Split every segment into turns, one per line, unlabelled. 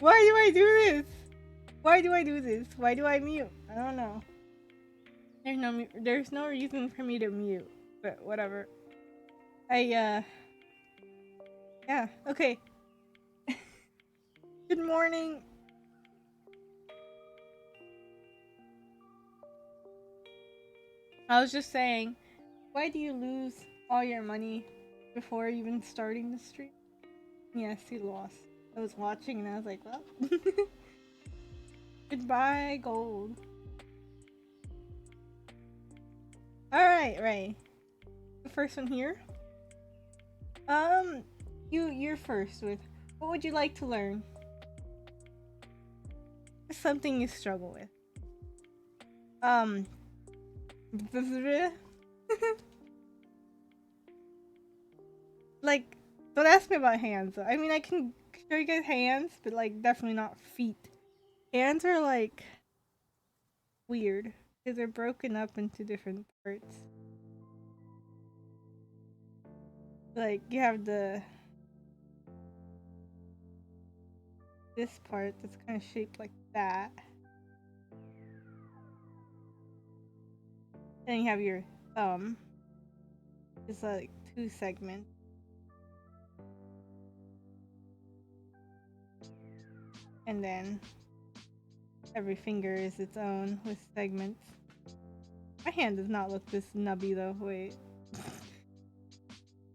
Why do I do this? Why do I do this? Why do I mute? I don't know. There's no reason for me to mute, but whatever. Yeah, okay. Good morning. I was just saying, why do you lose all your money before even starting the stream? Yes, he lost. I was watching and I was like, well, goodbye, gold. Alright, Ray. The first one here. You're first with what would you like to learn? Something you struggle with. Like, don't ask me about hands. I mean, I can show you guys hands, but like, definitely not feet. Hands are like weird because they're broken up into different parts. Like, you have this part that's kind of shaped like that. Then you have your thumb. It's like 2 segments. And then every finger is its own with segments. My hand does not look this nubby though. Wait.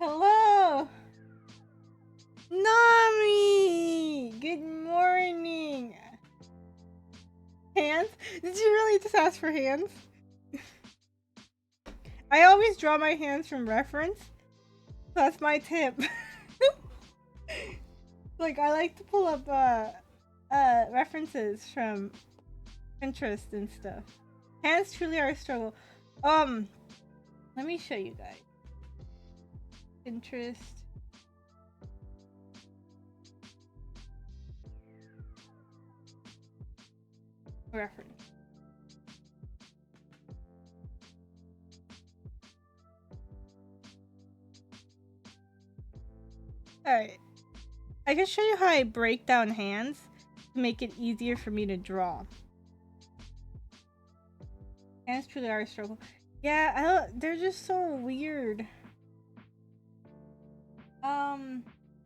Hello! Nami! Good morning! Hands? Did you really just ask for hands? I always draw my hands from reference. That's my tip. Like, I like to pull up references from Pinterest and stuff. Hands truly are a struggle. Let me show you guys. Pinterest. Reference. Alright. I can show you how I break down hands to make it easier for me to draw. Hands truly are a struggle. Yeah, they're just so weird.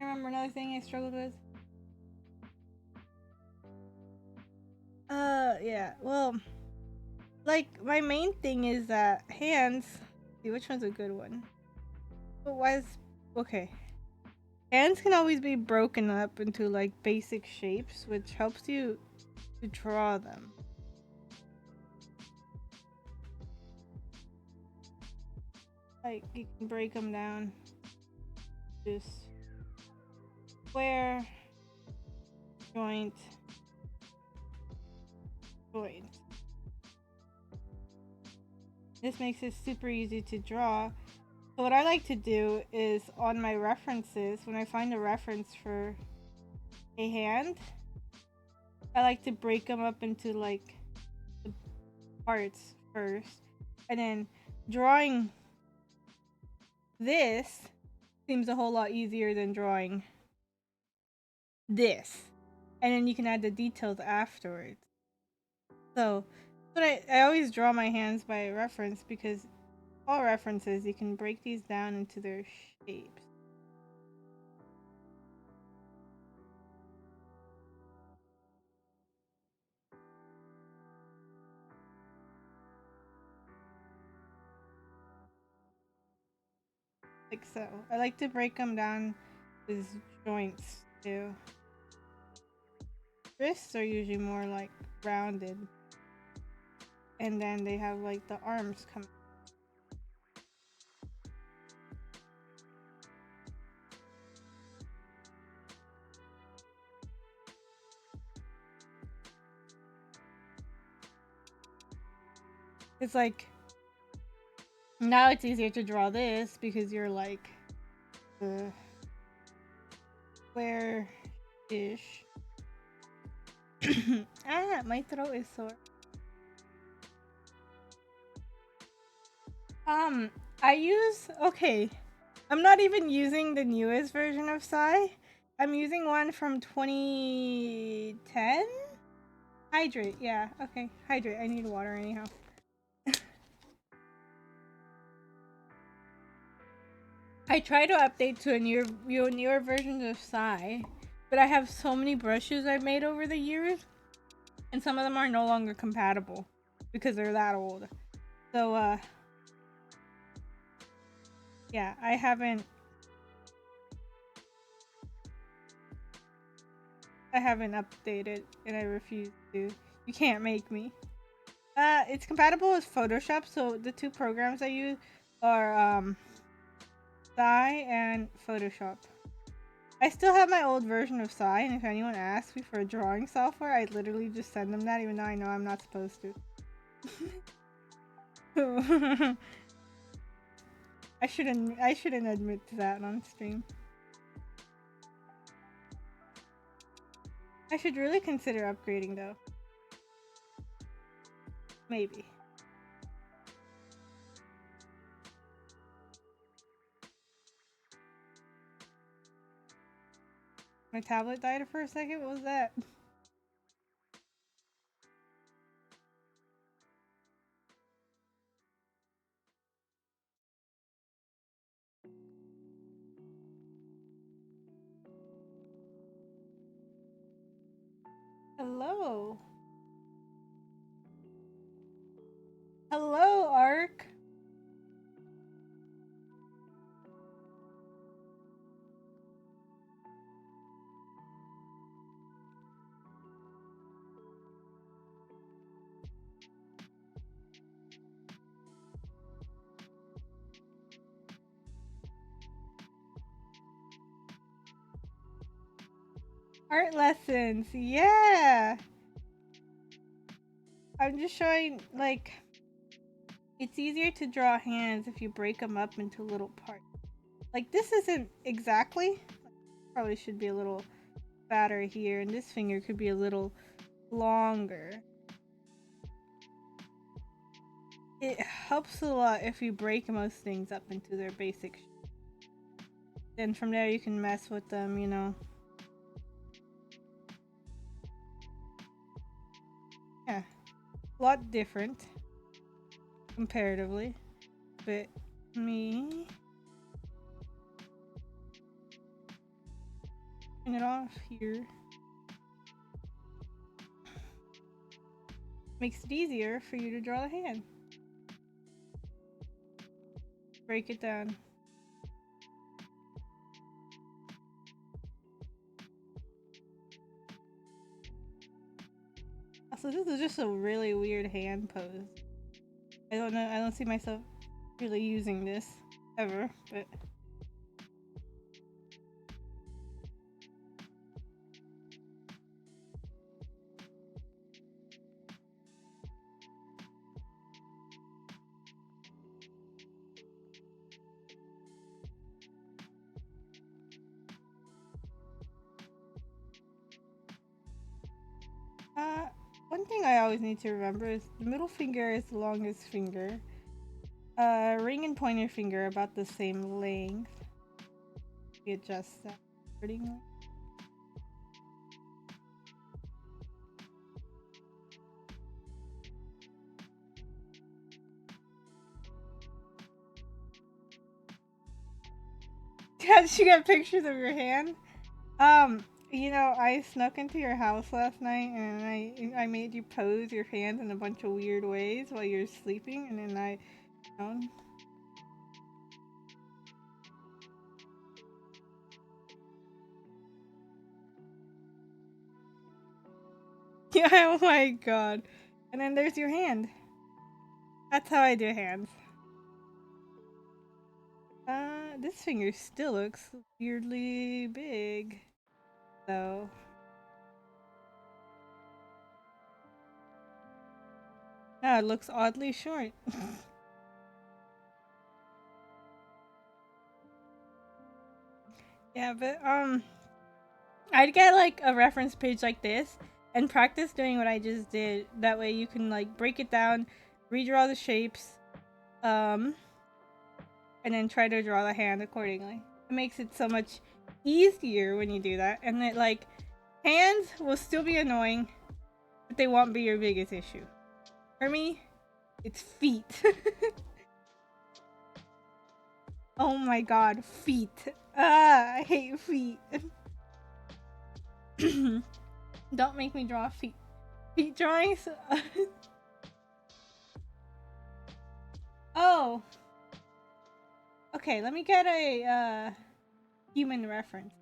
Remember another thing I struggled with? Yeah, well, like, my main thing is that hands, see which one's a good one? But okay. Hands can always be broken up into like basic shapes, which helps you to draw them. Like, you can break them down. Just square, joint, joint. This makes it super easy to draw. So what I like to do is on my references, when I find a reference for a hand, I like to break them up into like the parts first, and then drawing this seems a whole lot easier than drawing this, and then you can add the details afterwards. So but I always draw my hands by reference, because all references, you can break these down into their shapes. Like so. I like to break them down as joints too. Wrists are usually more like rounded, and then they have like the arms come. It's like, now it's easier to draw this because you're like square-ish. My throat is sore. I'm not even using the newest version of Sai. I'm using one from 2010. Hydrate, yeah. Okay, hydrate. I need water anyhow. I try to update to a newer version of Psy, but I have so many brushes I've made over the years, and some of them are no longer compatible because they're that old. So, yeah, I haven't updated, and I refuse to. You can't make me. It's compatible with Photoshop, so the two programs I use are Psy and Photoshop. I still have my old version of Psy, and if anyone asks me for a drawing software, I literally just send them that, even though I know I'm not supposed to. I shouldn't admit to that on stream. I should really consider upgrading though. Maybe. My tablet died for a second? What was that? Hello. Hello, Ark. Art lessons, yeah. I'm just showing, like, it's easier to draw hands if you break them up into little parts. Like, this isn't exactly, probably should be a little fatter here, and this finger could be a little longer. It helps a lot if you break most things up into their basic then from there you can mess with them, you know. Yeah, a lot different comparatively, but me turn it off here makes it easier for you to draw the hand. Break it down. Also, this is just a really weird hand pose. I don't know, I don't see myself really using this ever, but one thing I always need to remember is the middle finger is the longest finger. Ring and pointer finger are about the same length. We adjust that accordingly. Did you get pictures of your hand? You know, I snuck into your house last night and I made you pose your hands in a bunch of weird ways while you're sleeping, and then I yeah, oh my god. And then there's your hand. That's how I do hands. This finger still looks weirdly big, though. No, it looks oddly short. Yeah, but I'd get like a reference page like this and practice doing what I just did. That way you can like break it down, redraw the shapes, and then try to draw the hand accordingly. It makes it so much easier when you do that, and that like hands will still be annoying, but they won't be your biggest issue. For me, it's feet. Oh my god, feet. Ah, I hate feet. Don't make me draw feet. Feet drawings? Oh. Okay, let me get a human reference.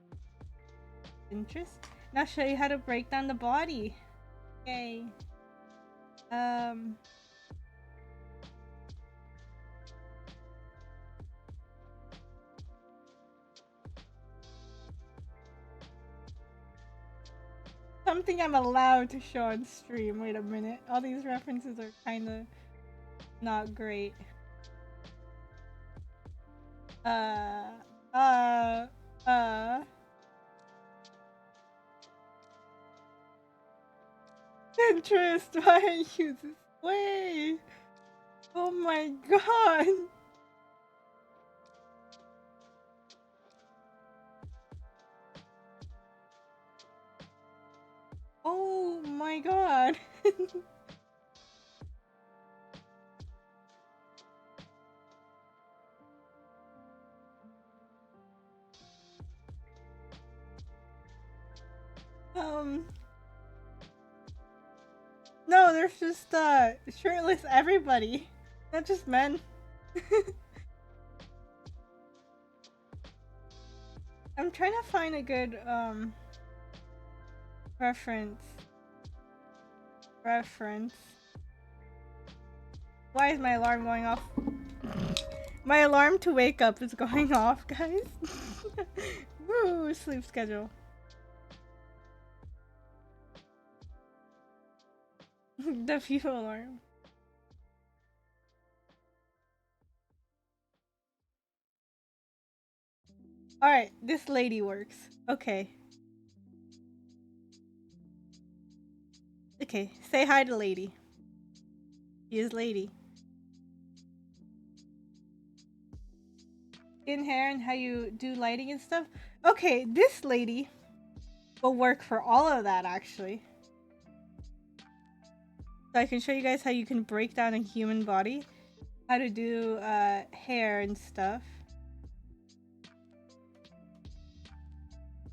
Interest? Now show you how to break down the body. Yay. Something I'm allowed to show on stream. Wait a minute. All these references are kinda not great. Interest, why are you this way? Oh my god. Oh my god. No, there's just shirtless everybody. Not just men. I'm trying to find a good reference. Why is my alarm going off? My alarm to wake up is going off, guys. Woo, sleep schedule. The fuel alarm. Alright, this lady works. Okay. Okay, say hi to lady. She is lady. In hair and how you do lighting and stuff. Okay, this lady will work for all of that actually. So I can show you guys how you can break down a human body. How to do hair and stuff.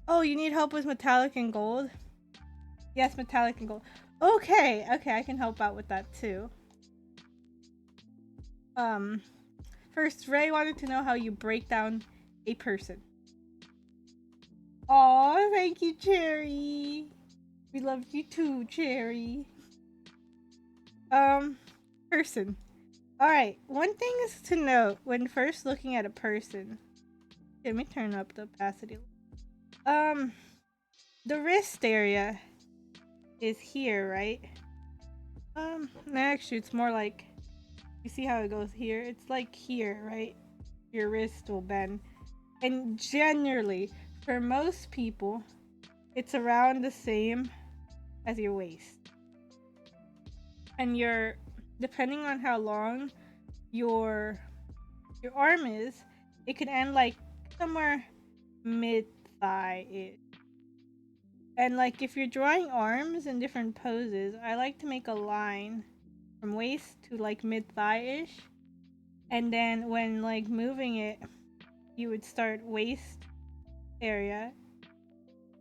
Oh, you need help with metallic and gold? Yes, metallic and gold. Okay, I can help out with that too. First, Ray wanted to know how you break down a person. Oh, thank you, Cherry. We loved you too, Cherry. Person. Alright, one thing is to note when first looking at a person. Let me turn up the opacity. The wrist area is here, right? Actually, it's more like, you see how it goes here? It's like here, right? Your wrist will bend. And generally, for most people, it's around the same as your waist. And depending on how long your arm is, it could end like somewhere mid-thigh-ish. And like if you're drawing arms in different poses, I like to make a line from waist to like mid-thigh-ish. And then when like moving it, you would start waist area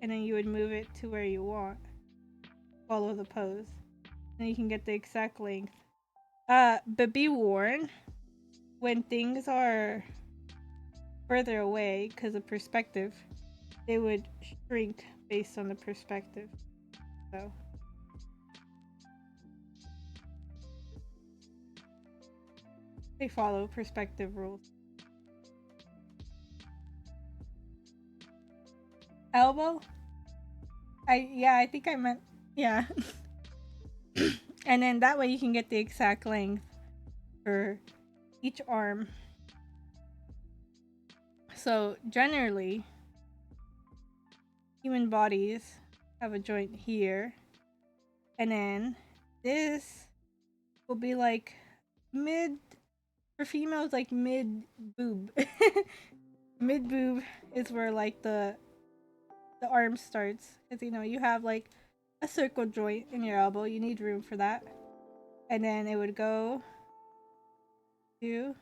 and then you would move it to where you want. Follow the pose. And you can get the exact length. But be warned, when things are further away because of perspective, they would shrink based on the perspective. So they follow perspective rules. Elbow? I think I meant, yeah. And then that way you can get the exact length for each arm. So generally, human bodies have a joint here. And then this will be like for females, like mid boob. Mid boob is where like the the arm starts. Because, you know, you have like a circle joint in your elbow. You need room for that. And then it would go to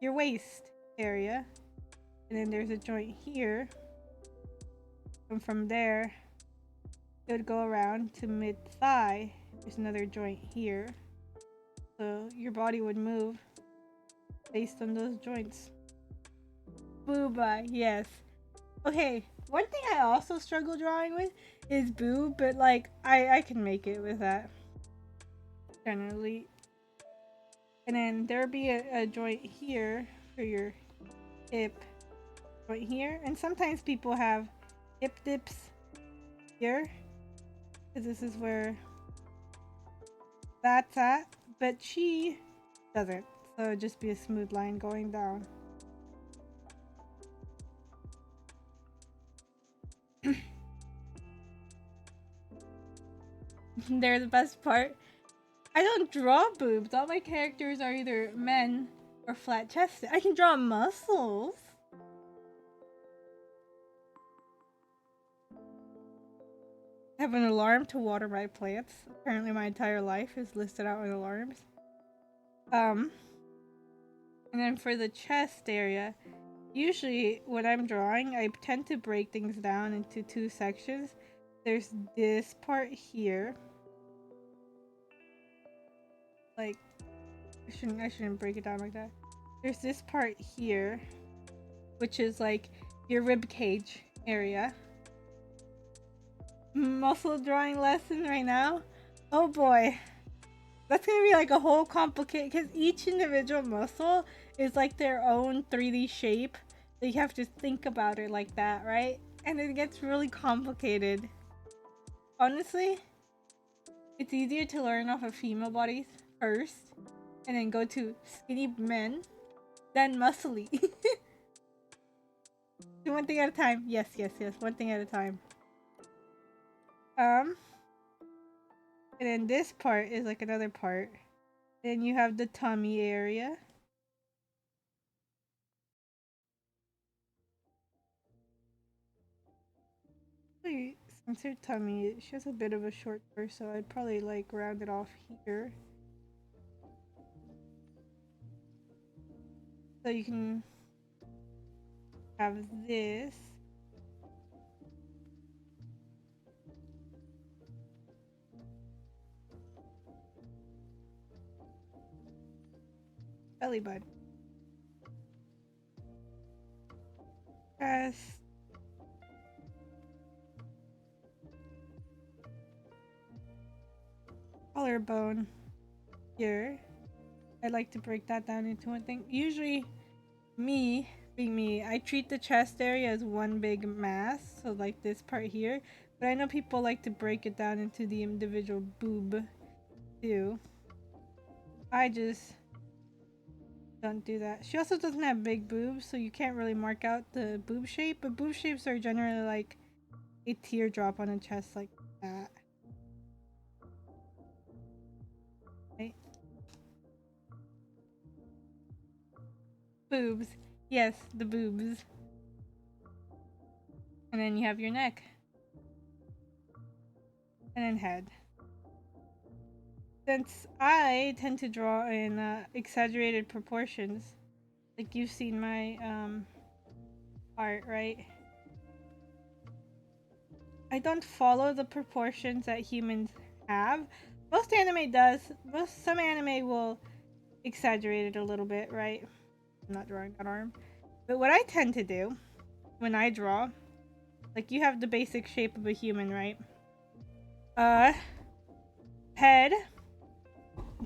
your waist area. And then there's a joint here. And from there, it would go around to mid thigh. There's another joint here. So your body would move based on those joints. Booba, yes. Okay, one thing I also struggle drawing with is boob, but like I can make it with that generally. And then there'll be a joint here for your hip joint here. And sometimes people have hip dips here, because this is where that's at, but she doesn't. So it'd just be a smooth line going down. They're the best part. I don't draw boobs. All my characters are either men or flat chested. I can draw muscles. I have an alarm to water my plants. Apparently my entire life is listed out with alarms. And then for the chest area, usually when I'm drawing, I tend to break things down into two sections. There's this part here. Like, I shouldn't break it down like that. There's this part here, which is like your rib cage area. Muscle drawing lesson right now. Oh boy, that's gonna be like a whole complicated, because each individual muscle is like their own 3D shape. So you have to think about it like that, right? And it gets really complicated. Honestly, it's easier to learn off of female bodies first and then go to skinny men than muscly. Do one thing at a time. Yes, one thing at a time. And then this part is like another part. Then you have the tummy area. Wait, since her tummy, she has a bit of a short torso, I'd probably like round it off here. So you can have this. Belly button. Chest. Collarbone here. I like to break that down into one thing. Usually, being me, I treat the chest area as one big mass, so like this part here. But I know people like to break it down into the individual boob too. I just don't do that. She also doesn't have big boobs, so you can't really mark out the boob shape. But boob shapes are generally like a teardrop on a chest like that. Right? Boobs. Yes, the boobs. And then you have your neck. And then head. Since I tend to draw in exaggerated proportions, like you've seen my art, right? I don't follow the proportions that humans have. Most anime does. Some anime will exaggerate it a little bit, right? I'm not drawing that arm. But what I tend to do when I draw, like you have the basic shape of a human, right? Head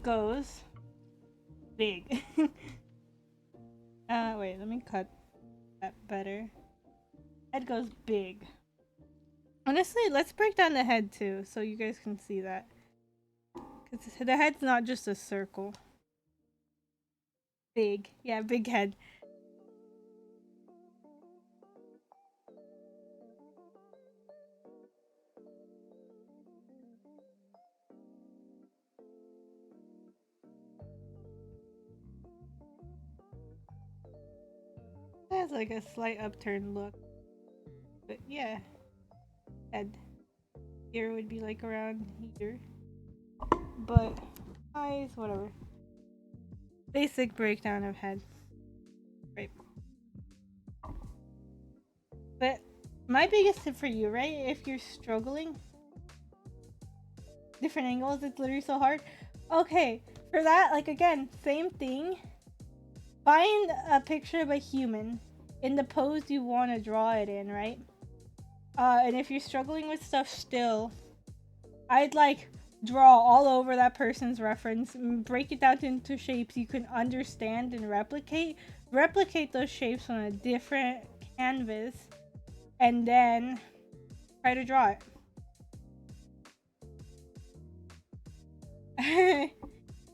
goes big. Wait, let me cut that better. Head goes big. Honestly, let's break down the head too, so you guys can see that. Because the head's not just a circle. Big. Yeah, big head. It has like a slight upturned look. But yeah. head. Ear would be like around here. But eyes, whatever. Basic breakdown of head. Right. But my biggest tip for you, right? If you're struggling, different angles, it's literally so hard. Okay, for that, like again, same thing. Find a picture of a human in the pose you want to draw it in, right? And if you're struggling with stuff still, I'd like draw all over that person's reference, break it down into shapes you can understand and replicate those shapes on a different canvas, and then try to draw it.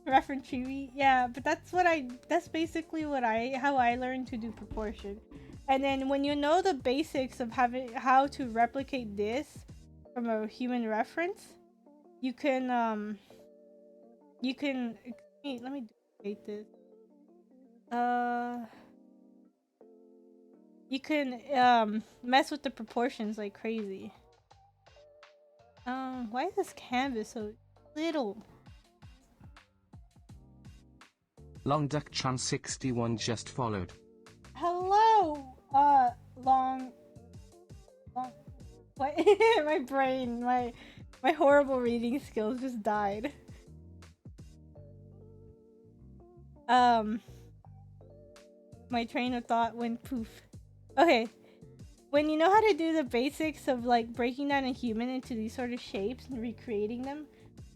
Reference Chibi, yeah, but that's basically how I learned to do proportion. And then when you know the basics of how to replicate this from a human reference, you can let me duplicate this. You can mess with the proportions like crazy. Why is this canvas so little?
Long Duck Chan 61 just followed.
Hello, long. What? My brain, my horrible reading skills just died. My train of thought went poof. Okay, when you know how to do the basics of like breaking down a human into these sort of shapes and recreating them,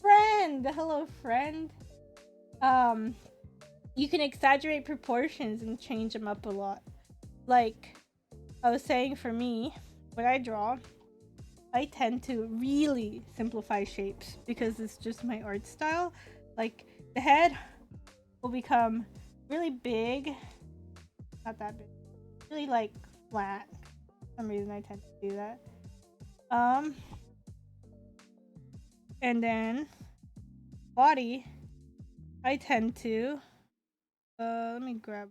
hello friend. You can exaggerate proportions and change them up a lot. Like I was saying, for me, when I draw, I tend to really simplify shapes because it's just my art style. Like the head will become really big, not that big, really like flat. For some reason I tend to do that. And then body, I tend to let me grab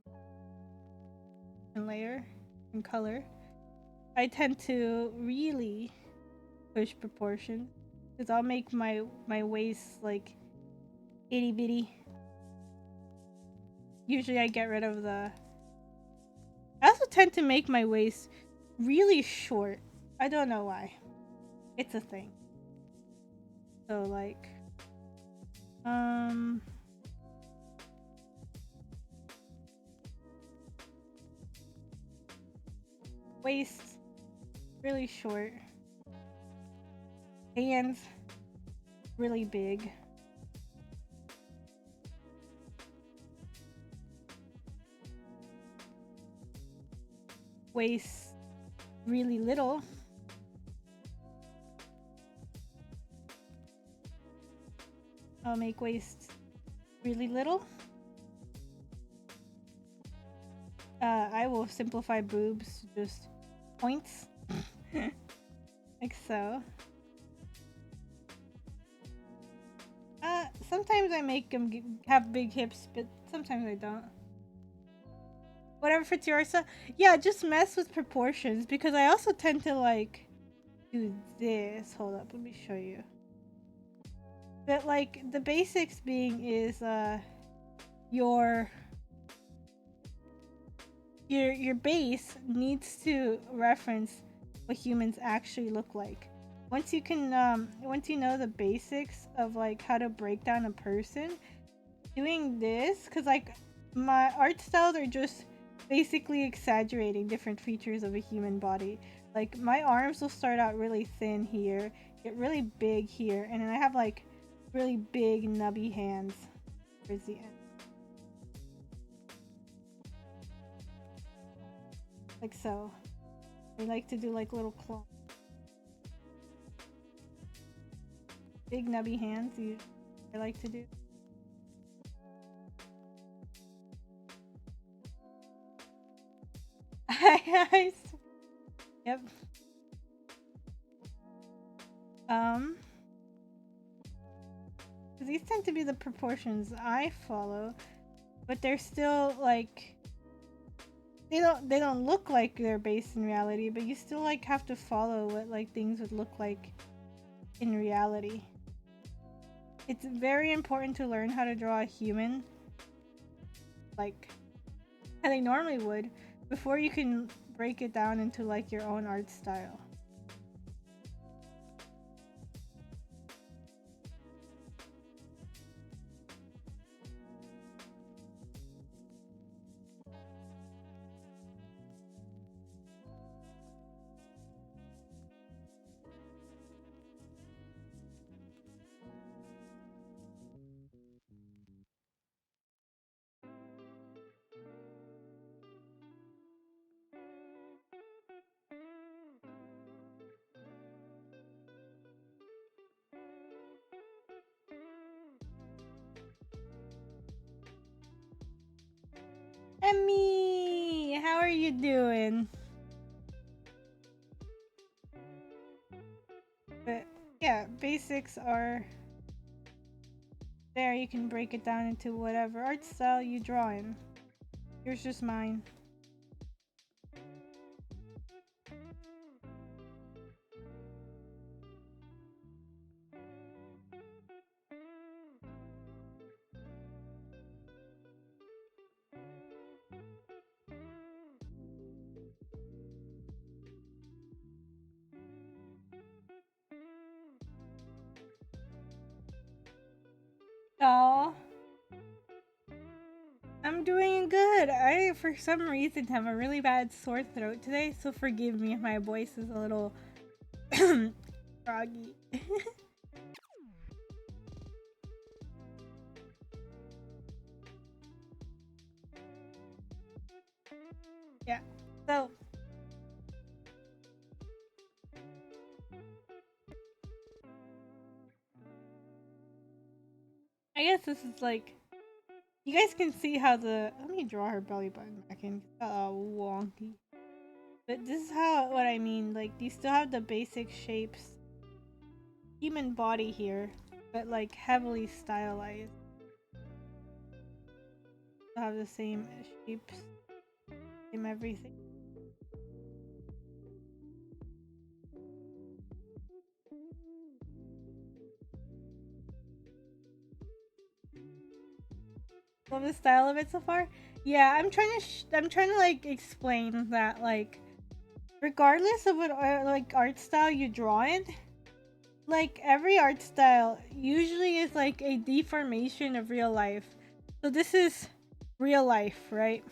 and layer and color. I tend to really push proportions because I'll make my waist like itty bitty. Usually I get rid of the. I also tend to make my waist really short. I don't know why. It's a thing. So like waist really short. Hands really big. Waist really little. I'll make waist really little. I will simplify boobs to just points. Like so. Sometimes I make them have big hips, but sometimes I don't. Whatever fits yours. Yeah, just mess with proportions because I also tend to like do this. Hold up, let me show you. But like the basics being is your base needs to reference what humans actually look like. Once you know the basics of like how to break down a person, doing this, because like my art styles are just basically exaggerating different features of a human body. Like my arms will start out really thin here, get really big here, and then I have like really big nubby hands towards the end. Like so. I like to do like little claws. Big nubby hands, I like to do. Yep. These tend to be the proportions I follow, but they're still like they don't look like they're based in reality, but you still like have to follow what like things would look like in reality. It's very important to learn how to draw a human like how they normally would before you can break it down into like your own art style. Emmy, how are you doing? But yeah, basics are there. You can break it down into whatever art style you draw in. Here's just mine. Oh, I'm doing good. I, for some reason, have a really bad sore throat today, so forgive me if my voice is a little froggy. Yeah, so I guess this is like you guys can see how the let me draw her belly button back in. Wonky. But this is how what I mean. Like you still have the basic shapes, human body here, but like heavily stylized. Still have the same shapes, same everything. Love the style of it so far. Yeah, I'm trying to like explain that like regardless of what like art style you draw in, like every art style usually is like a deformation of real life. So this is real life, right?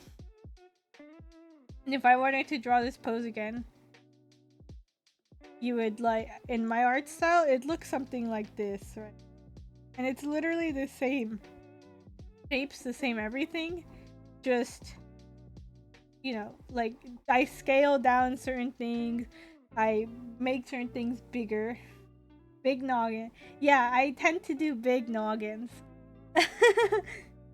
And if I wanted to draw this pose again, you would like in my art style, it looks something like this, right? And it's literally the same shapes, the same everything, just like I scale down certain things, I make certain things bigger. Big noggin. Yeah, I tend to do big noggins.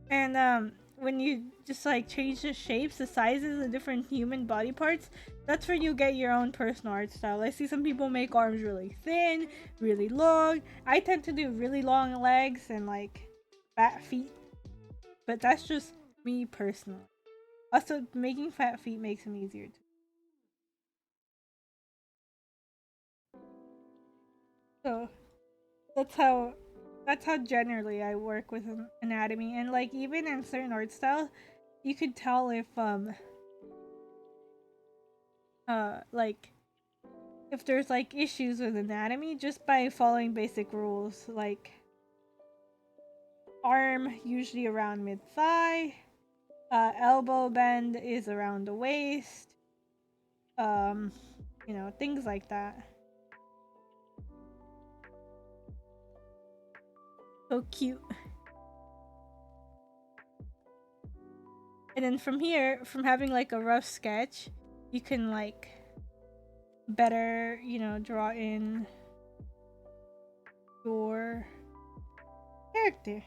And when you just like change the shapes, the sizes of different human body parts, that's where you get your own personal art style. I see some people make arms really thin, really long. I tend to do really long legs and like fat feet, but that's just me personally. Also, making fat feet makes them easier too. So that's how generally I work with anatomy, and like even in certain art styles, you could tell if like if there's like issues with anatomy just by following basic rules, like arm usually around mid thigh, elbow bend is around the waist, um things like that. So cute. And then from here, from having like a rough sketch, you can like better, draw in your character.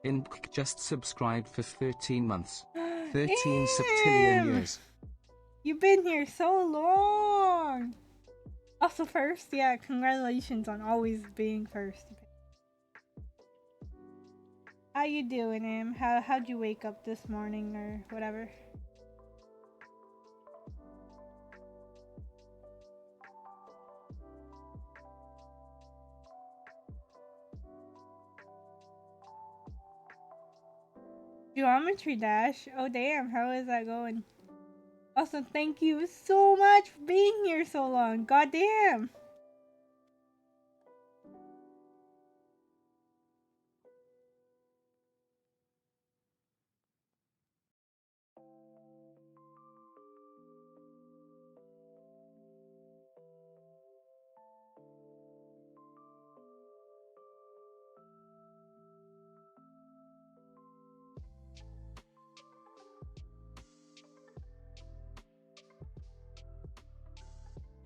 Imk just subscribed for 13 months. 13
Damn!
septillion years.
You've been here so long! Also first, yeah, congratulations on always being first. How you doing, Em? How'd you wake up this morning or whatever? Geometry Dash? Oh damn, how is that going? Also, thank you so much for being here so long. God damn!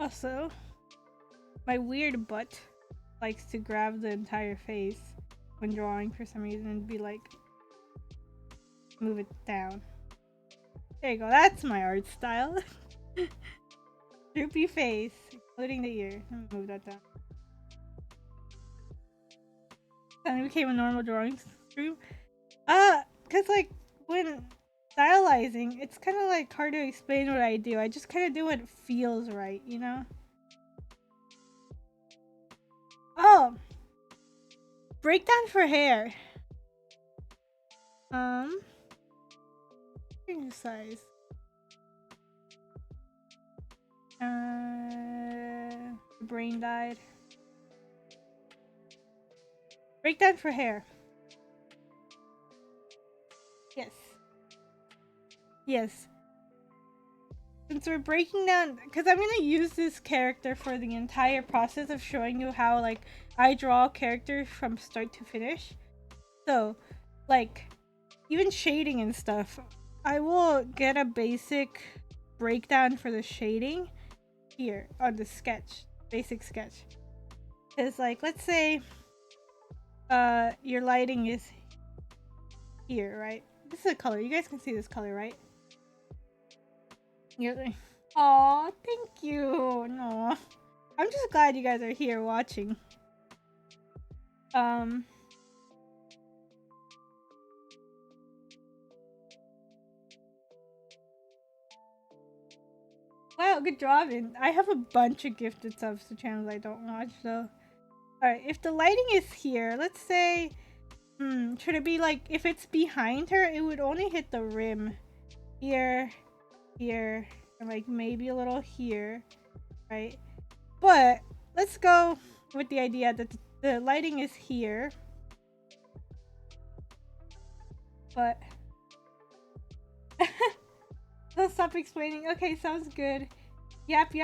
Also, my weird butt likes to grab the entire face when drawing for some reason and be like, move it down. There you go, that's my art style. Droopy face, including the ear. Let me move that down. Suddenly became a normal drawing stream. Cause like when stylizing, it's kind of like hard to explain what I do. I just kind of do what feels right, you know? Oh! Breakdown for hair. Exercise. Brain died. Breakdown for hair. Yes. Yes. Since we're breaking down, because I'm gonna use this character for the entire process of showing you how like I draw characters from start to finish. So, like, even shading and stuff, I will get a basic breakdown for the shading here on the sketch, basic sketch. Because like, let's say your lighting is here, right? This is a color. You guys can see this color, right? You're like, aw, thank you. No, I'm just glad you guys are here watching. Wow, good job. And I have a bunch of gifted subs to channels I don't watch, so. Alright, if the lighting is here, let's say, should it be like, if it's behind her, it would only hit the rim. Here, here, and like maybe a little here, right? But let's go with the idea that the lighting is here. But I'll stop explaining. Okay, sounds good. Yep.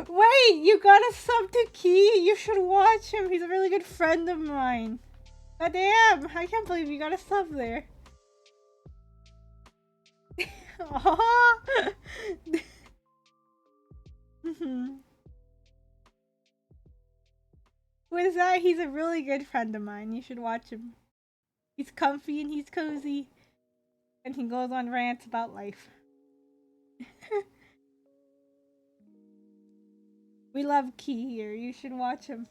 Wait, you got a sub to Key? You should watch him. He's a really good friend of mine. God damn, I can't believe you got a sub there. Who is that? He's a really good friend of mine. You should watch him. He's comfy and he's cozy. And he goes on rants about life. We love Key here. You should watch him.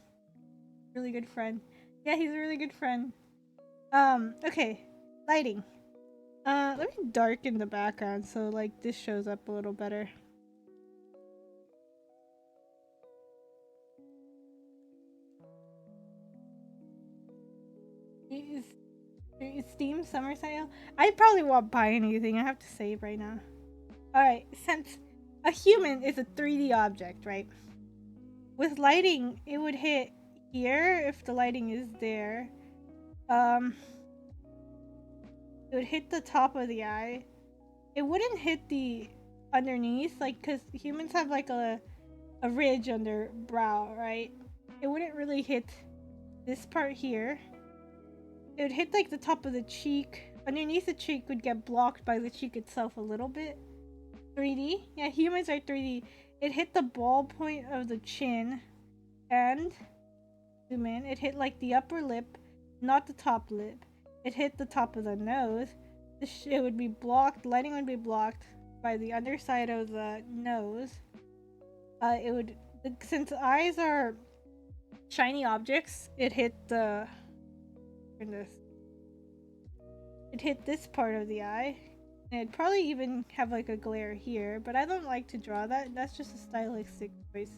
Really good friend. Yeah, he's a really good friend. Okay. Lighting. Let me darken the background so like this shows up a little better. Is Steam summer sale? I probably won't buy anything. I have to save right now. Alright, since a human is a 3D object, right? With lighting, it would hit here if the lighting is there. It would hit the top of the eye. It wouldn't hit the underneath, like, because humans have like a ridge on their brow, right? It wouldn't really hit this part here. It would hit like the top of the cheek. Underneath the cheek would get blocked by the cheek itself a little bit. 3D? Yeah, humans are 3D. It hit the ball point of the chin. And zoom in. It hit like the upper lip, not the top lip. it hit the top of the nose, it would be blocked, lighting would be blocked by the underside of the nose. It would, since eyes are shiny objects, it hit the, goodness, it hit this part of the eye. And it'd probably even have like a glare here, but I don't like to draw that. That's just a stylistic choice.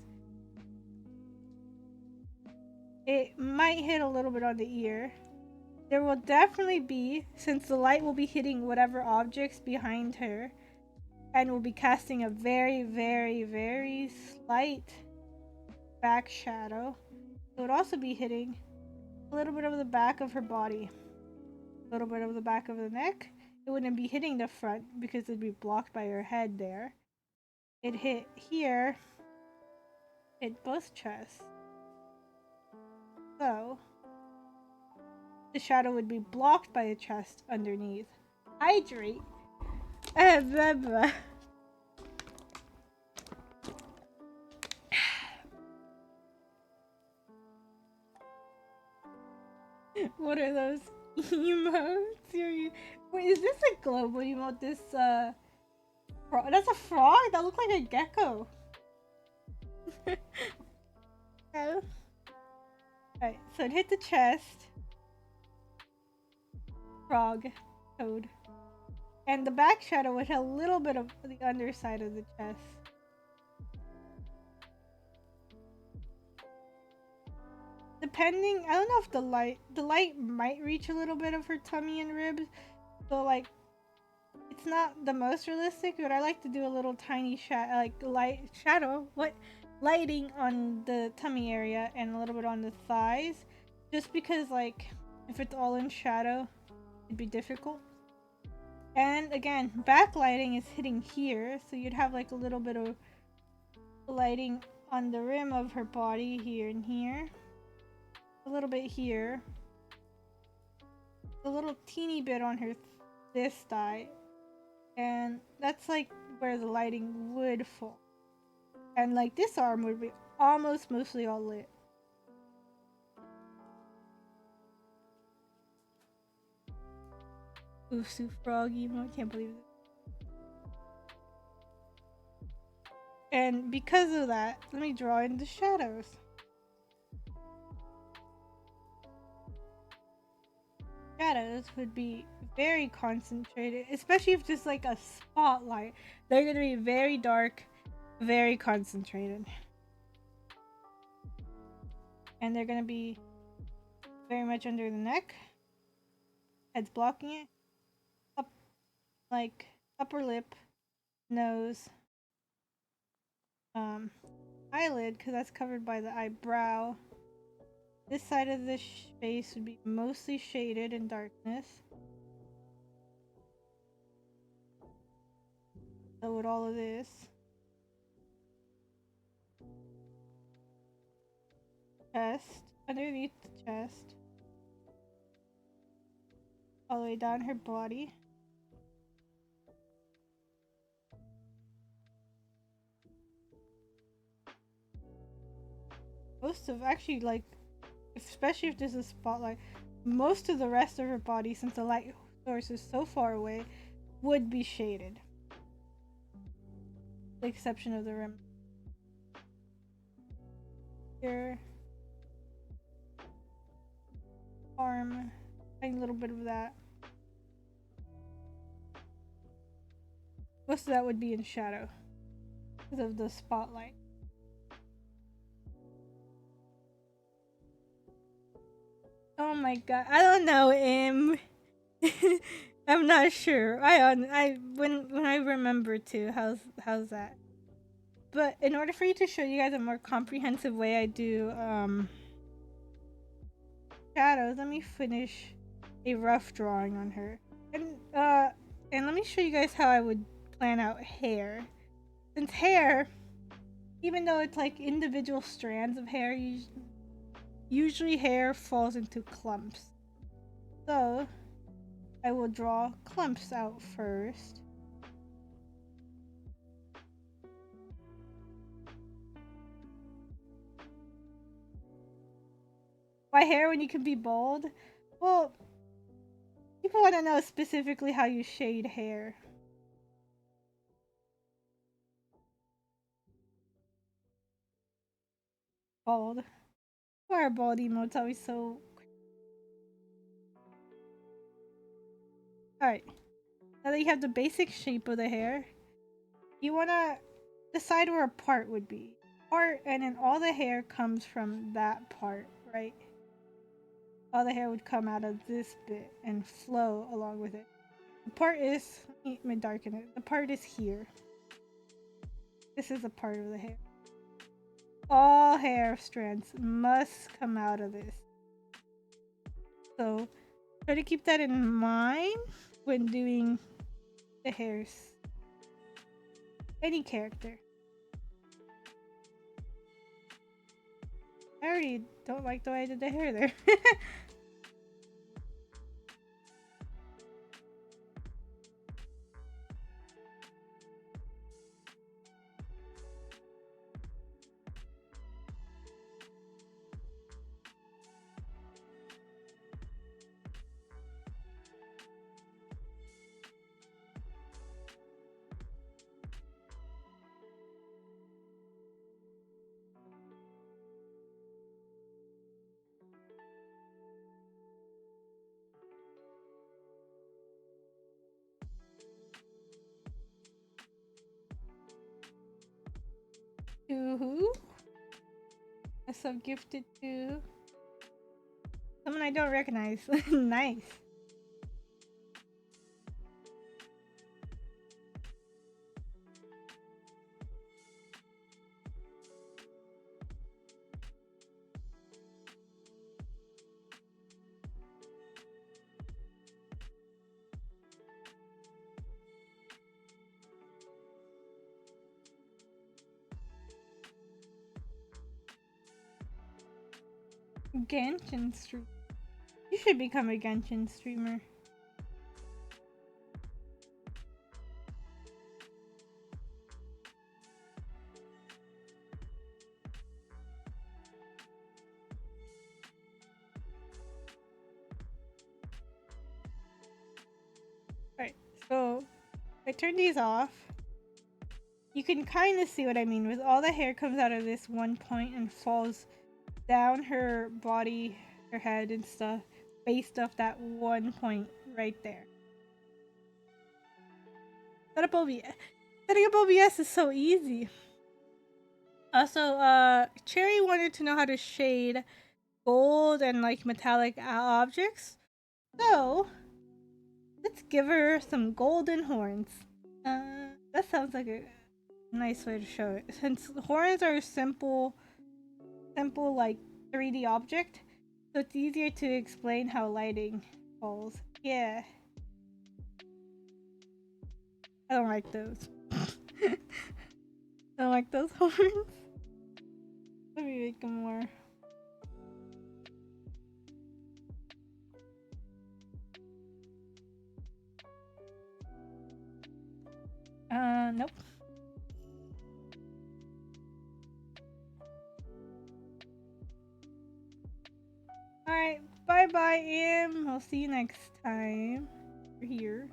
It might hit a little bit on the ear. There will definitely be, since the light will be hitting whatever objects behind her, and will be casting a very, very, very slight back shadow. It would also be hitting a little bit of the back of her body, a little bit of the back of the neck. It wouldn't be hitting the front because it'd be blocked by her head there. It hit here, hit both chests. So, the shadow would be blocked by a chest underneath. Hydrate. Blah, blah. What are those emotes? Wait, is this a global emote? This, that's a frog? That looks like a gecko. Oh. Alright, so it hit the chest. Frog. Toad. And the back shadow would hit a little bit of the underside of the chest. Depending, I don't know if the light might reach a little bit of her tummy and ribs. So like, it's not the most realistic, but I like to do a little tiny lighting on the tummy area and a little bit on the thighs. Just because like, if it's all in shadow, it'd be difficult. And again, backlighting is hitting here, so you'd have like a little bit of lighting on the rim of her body here and here. A little bit here. A little teeny bit on her this thigh. And that's like where the lighting would fall. And like this arm would be almost mostly all lit. Oof, frog emo, I can't believe it. And because of that, let me draw in the shadows. Shadows would be very concentrated, especially if just like a spotlight. They're gonna be very dark, very concentrated. And they're gonna be very much under the neck. Head's blocking it. Up, like upper lip, nose, eyelid, because that's covered by the eyebrow. This side of the face would be mostly shaded in darkness. So would all of this. Chest, underneath the chest. All the way down her body. Most of, actually, like, especially if there's a spotlight, most of the rest of her body, since the light source is so far away, would be shaded. The exception of the rim. Here. Arm. Tiny little bit of that. Most of that would be in shadow because of the spotlight. Oh my god, I don't know, I'm not sure. When I remember to, how's that? But in order for you to show you guys a more comprehensive way I do shadows, let me finish a rough drawing on her. And let me show you guys how I would plan out hair. Since hair, even though it's like individual strands of hair, usually hair falls into clumps. So I will draw clumps out first. Why hair when you can be bald? Well, want to know specifically how you shade hair. Bald. Why are bald emotes always so... Alright. Now that you have the basic shape of the hair, you want to decide where a part would be. Part, and then all the hair comes from that part, right? All the hair would come out of this bit and flow along with it. The part is... Let me darken it. The part is here. This is a part of the hair. All hair strands must come out of this. So try to keep that in mind when doing the hairs. Any character. I already don't like the way I did the hair there. To who? A sub gifted to someone I don't recognize. Nice. Genshin stream. You should become a Genshin streamer. Alright, so I turn these off. You can kind of see what I mean with all the hair comes out of this one point and falls down her body, her head and stuff based off that one point right there. Set up OBS. Setting up OBS is so easy. Also, Cherry wanted to know how to shade gold and like metallic objects. So let's give her some golden horns. That sounds like a nice way to show it. Since horns are simple like 3D object, so it's easier to explain how lighting falls. Yeah. I don't like those. I don't like those horns. Let me make them more. Nope. Alright, bye bye, Im. I'll see you next time. We're here.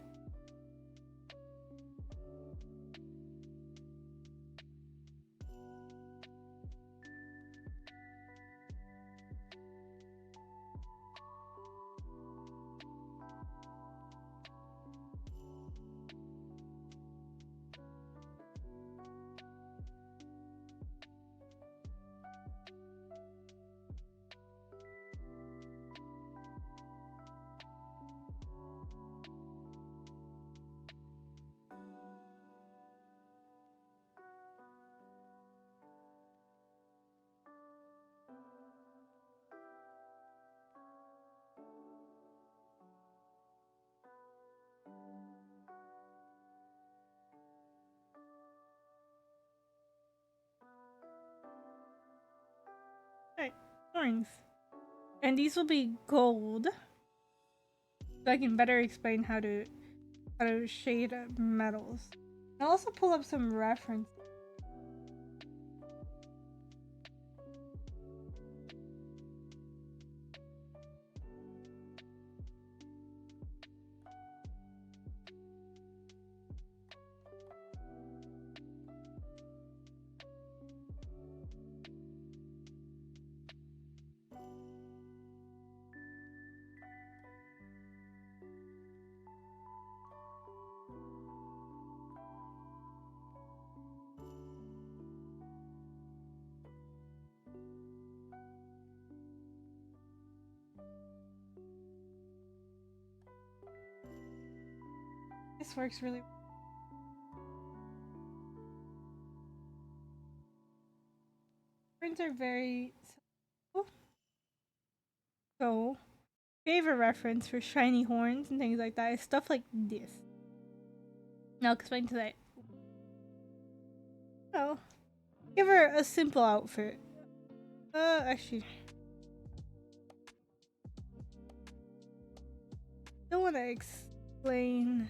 Alright, horns. And these will be gold. So I can better explain how to shade metals. I'll also pull up some reference. This works really well. Horns are very simple. So, favorite reference for shiny horns and things like that is stuff like this. Now, I'll explain to that. So, give her a simple outfit. Actually, don't want to explain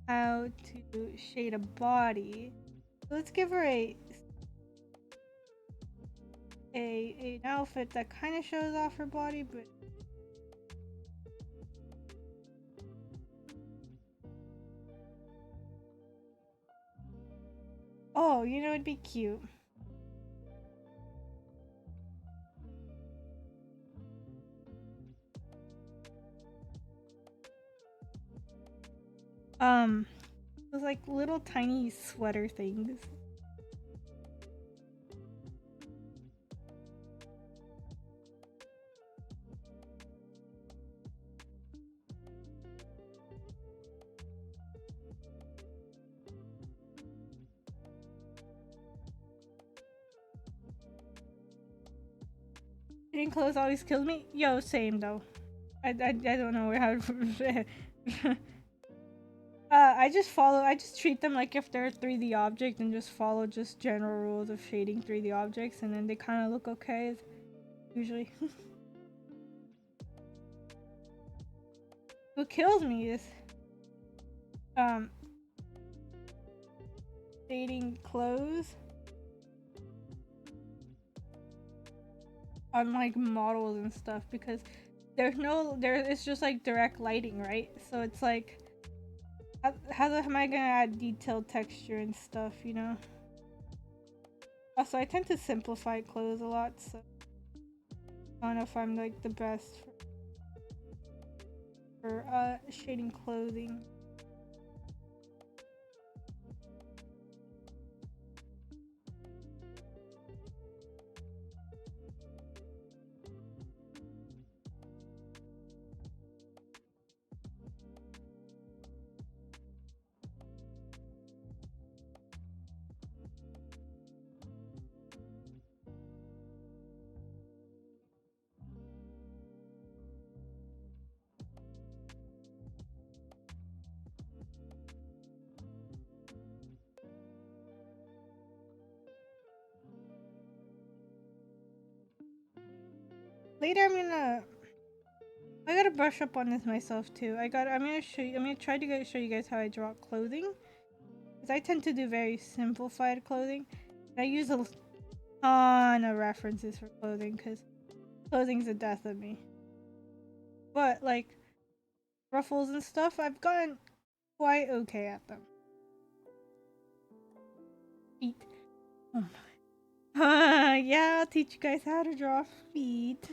how to shade a body. So let's give her an outfit that kind of shows off her body, but oh, you know, it'd be cute. Those like little tiny sweater things. Fitting clothes always kills me. Yo, same though. I don't know how to. I just treat them like if they're a 3D object and just follow just general rules of shading 3D objects, and then they kind of look okay, usually. What kills me is, shading clothes on like models and stuff, because it's just like direct lighting, right? So it's like, how am I gonna add detailed texture and stuff, you know? Also, I tend to simplify clothes a lot, so I don't know if I'm like the best for shading clothing. Later, I gotta brush up on this myself too. I'm gonna try to show you guys how I draw clothing, because I tend to do very simplified clothing. I use a ton of references for clothing, because clothing's the death of me. But like ruffles and stuff, I've gotten quite okay at them. Feet. Oh my. Yeah, I'll teach you guys how to draw feet.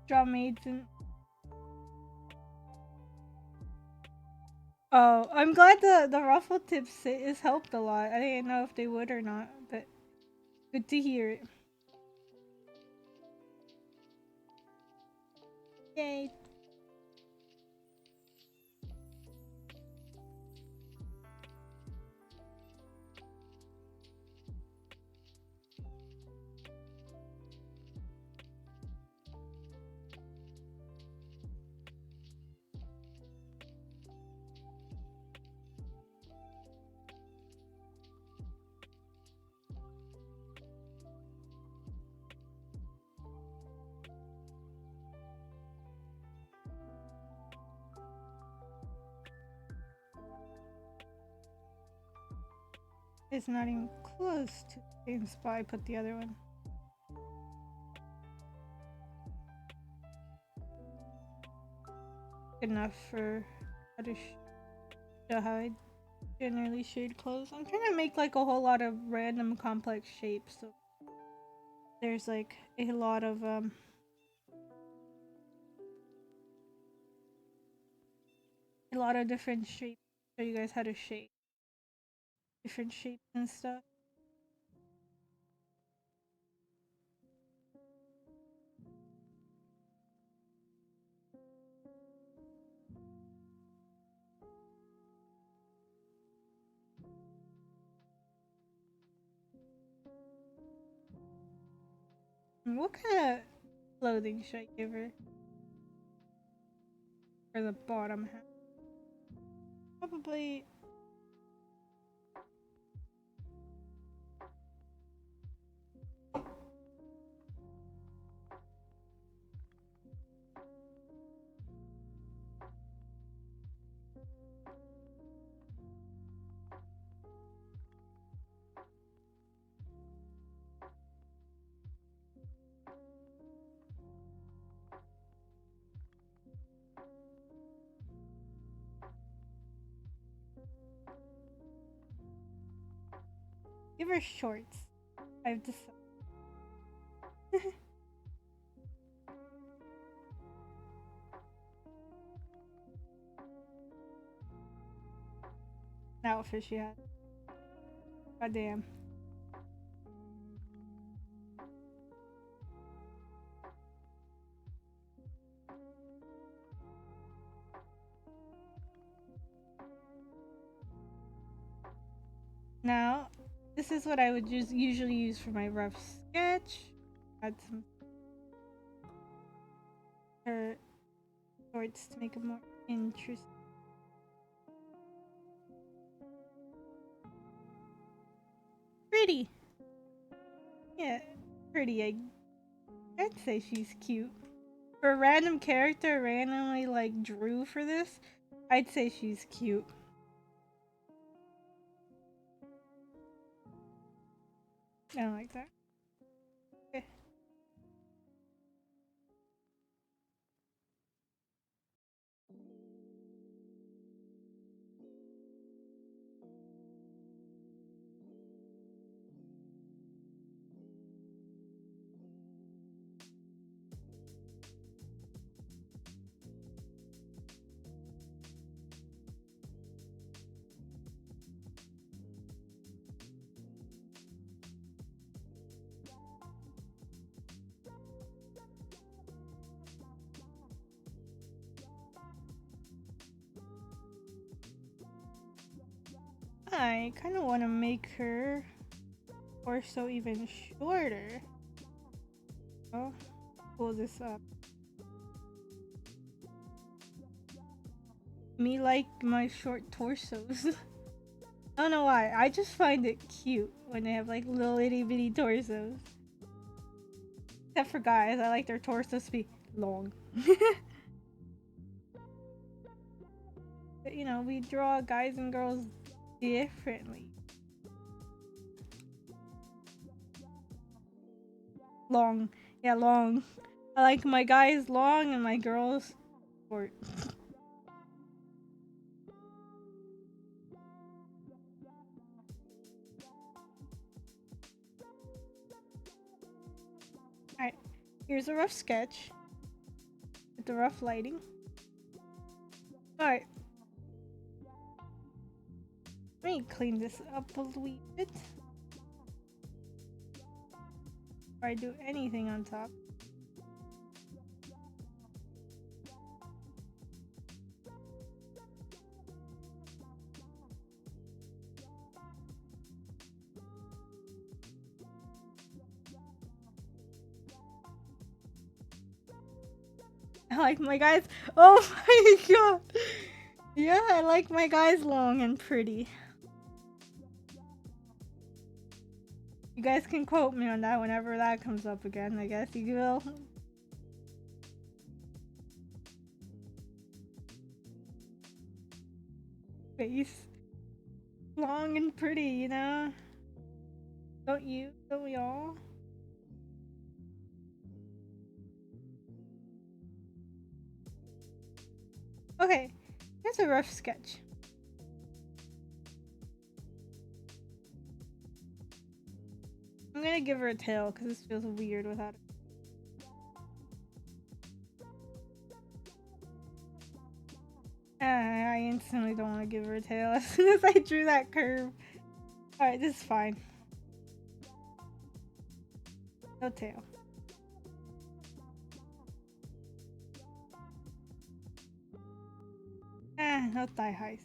Draw maids and oh, I'm glad the ruffle tips is helped a lot. I didn't know if they would or not, but good to hear it. Yay. It's not even close to the same spot I put the other one. Good enough for how to show how I generally shade clothes. I'm trying to make like a whole lot of random complex shapes, so there's like a lot of different shapes. Show you guys how to shape different shapes and stuff. And what kind of clothing should I give her for the bottom half? Probably. Give her shorts. I've decided. Outfit she had. God damn. Now, this is what I would usually use for my rough sketch. Add some shorts to make it more interesting. Pretty. Yeah, pretty. I'd say she's cute. For a random character randomly like drew for this, I'd say she's cute. I don't like that. Okay. I kind of want to make her torso even shorter. Oh, pull this up. Me like my short torsos. I don't know why. I just find it cute when they have like little itty bitty torsos. Except for guys, I like their torsos to be long. But you know, we draw guys and girls differently. Long. Yeah, long. I like my guys long and my girls short. Alright, here's a rough sketch with the rough lighting. Alright. Let me clean this up a wee bit. Before I do anything on top. I like my guys. Oh my god. Yeah, I like my guys long and pretty. You guys can quote me on that whenever that comes up again, I guess you will. Face. Long and pretty, you know? Don't you? Don't we all? Okay, here's a rough sketch. I'm gonna give her a tail because this feels weird without it. I instantly don't want to give her a tail as soon as I drew that curve. Alright, this is fine. No tail. No thigh highs.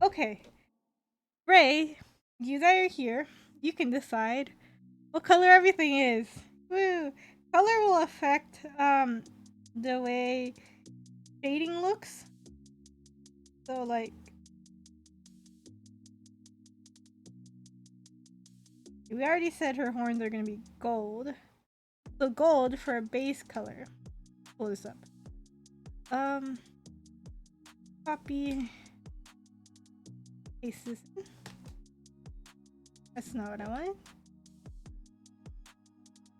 Okay. Ray, you that are here, you can decide what color everything is. Woo! Color will affect the way shading looks. So like we already said her horns are gonna be gold. So gold for a base color. Pull this up. Copy. Paste this in. That's not what I wanted.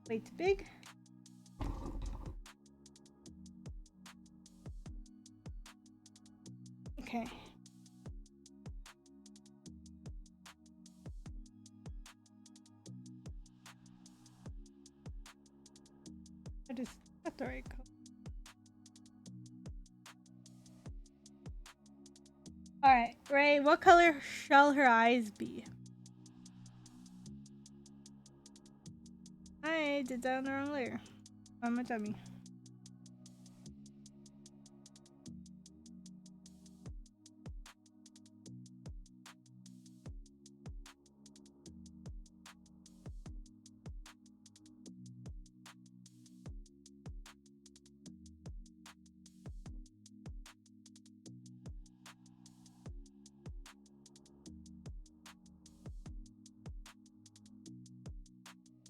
Way too big. Okay. I just got the right color. Alright, Ray, what color shall her eyes be? I did that on the wrong layer. I'm a dummy.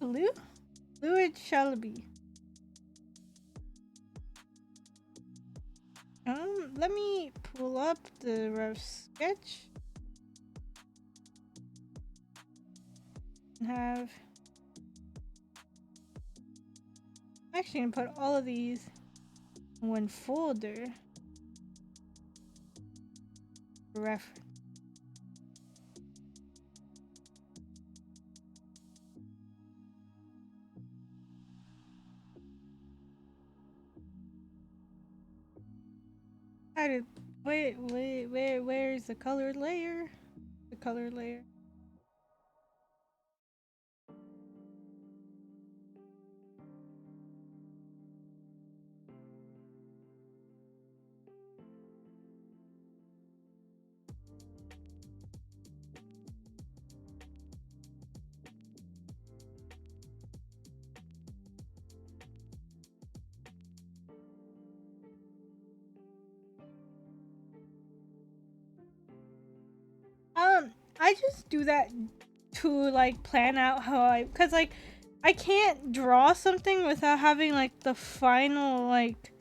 Blue? Blue it shall be. Let me pull up the rough sketch. I'm actually gonna put all of these in one folder. Reference. Where's the colored layer? The colored layer. I just do that to like plan out how cause like I can't draw something without having like the final like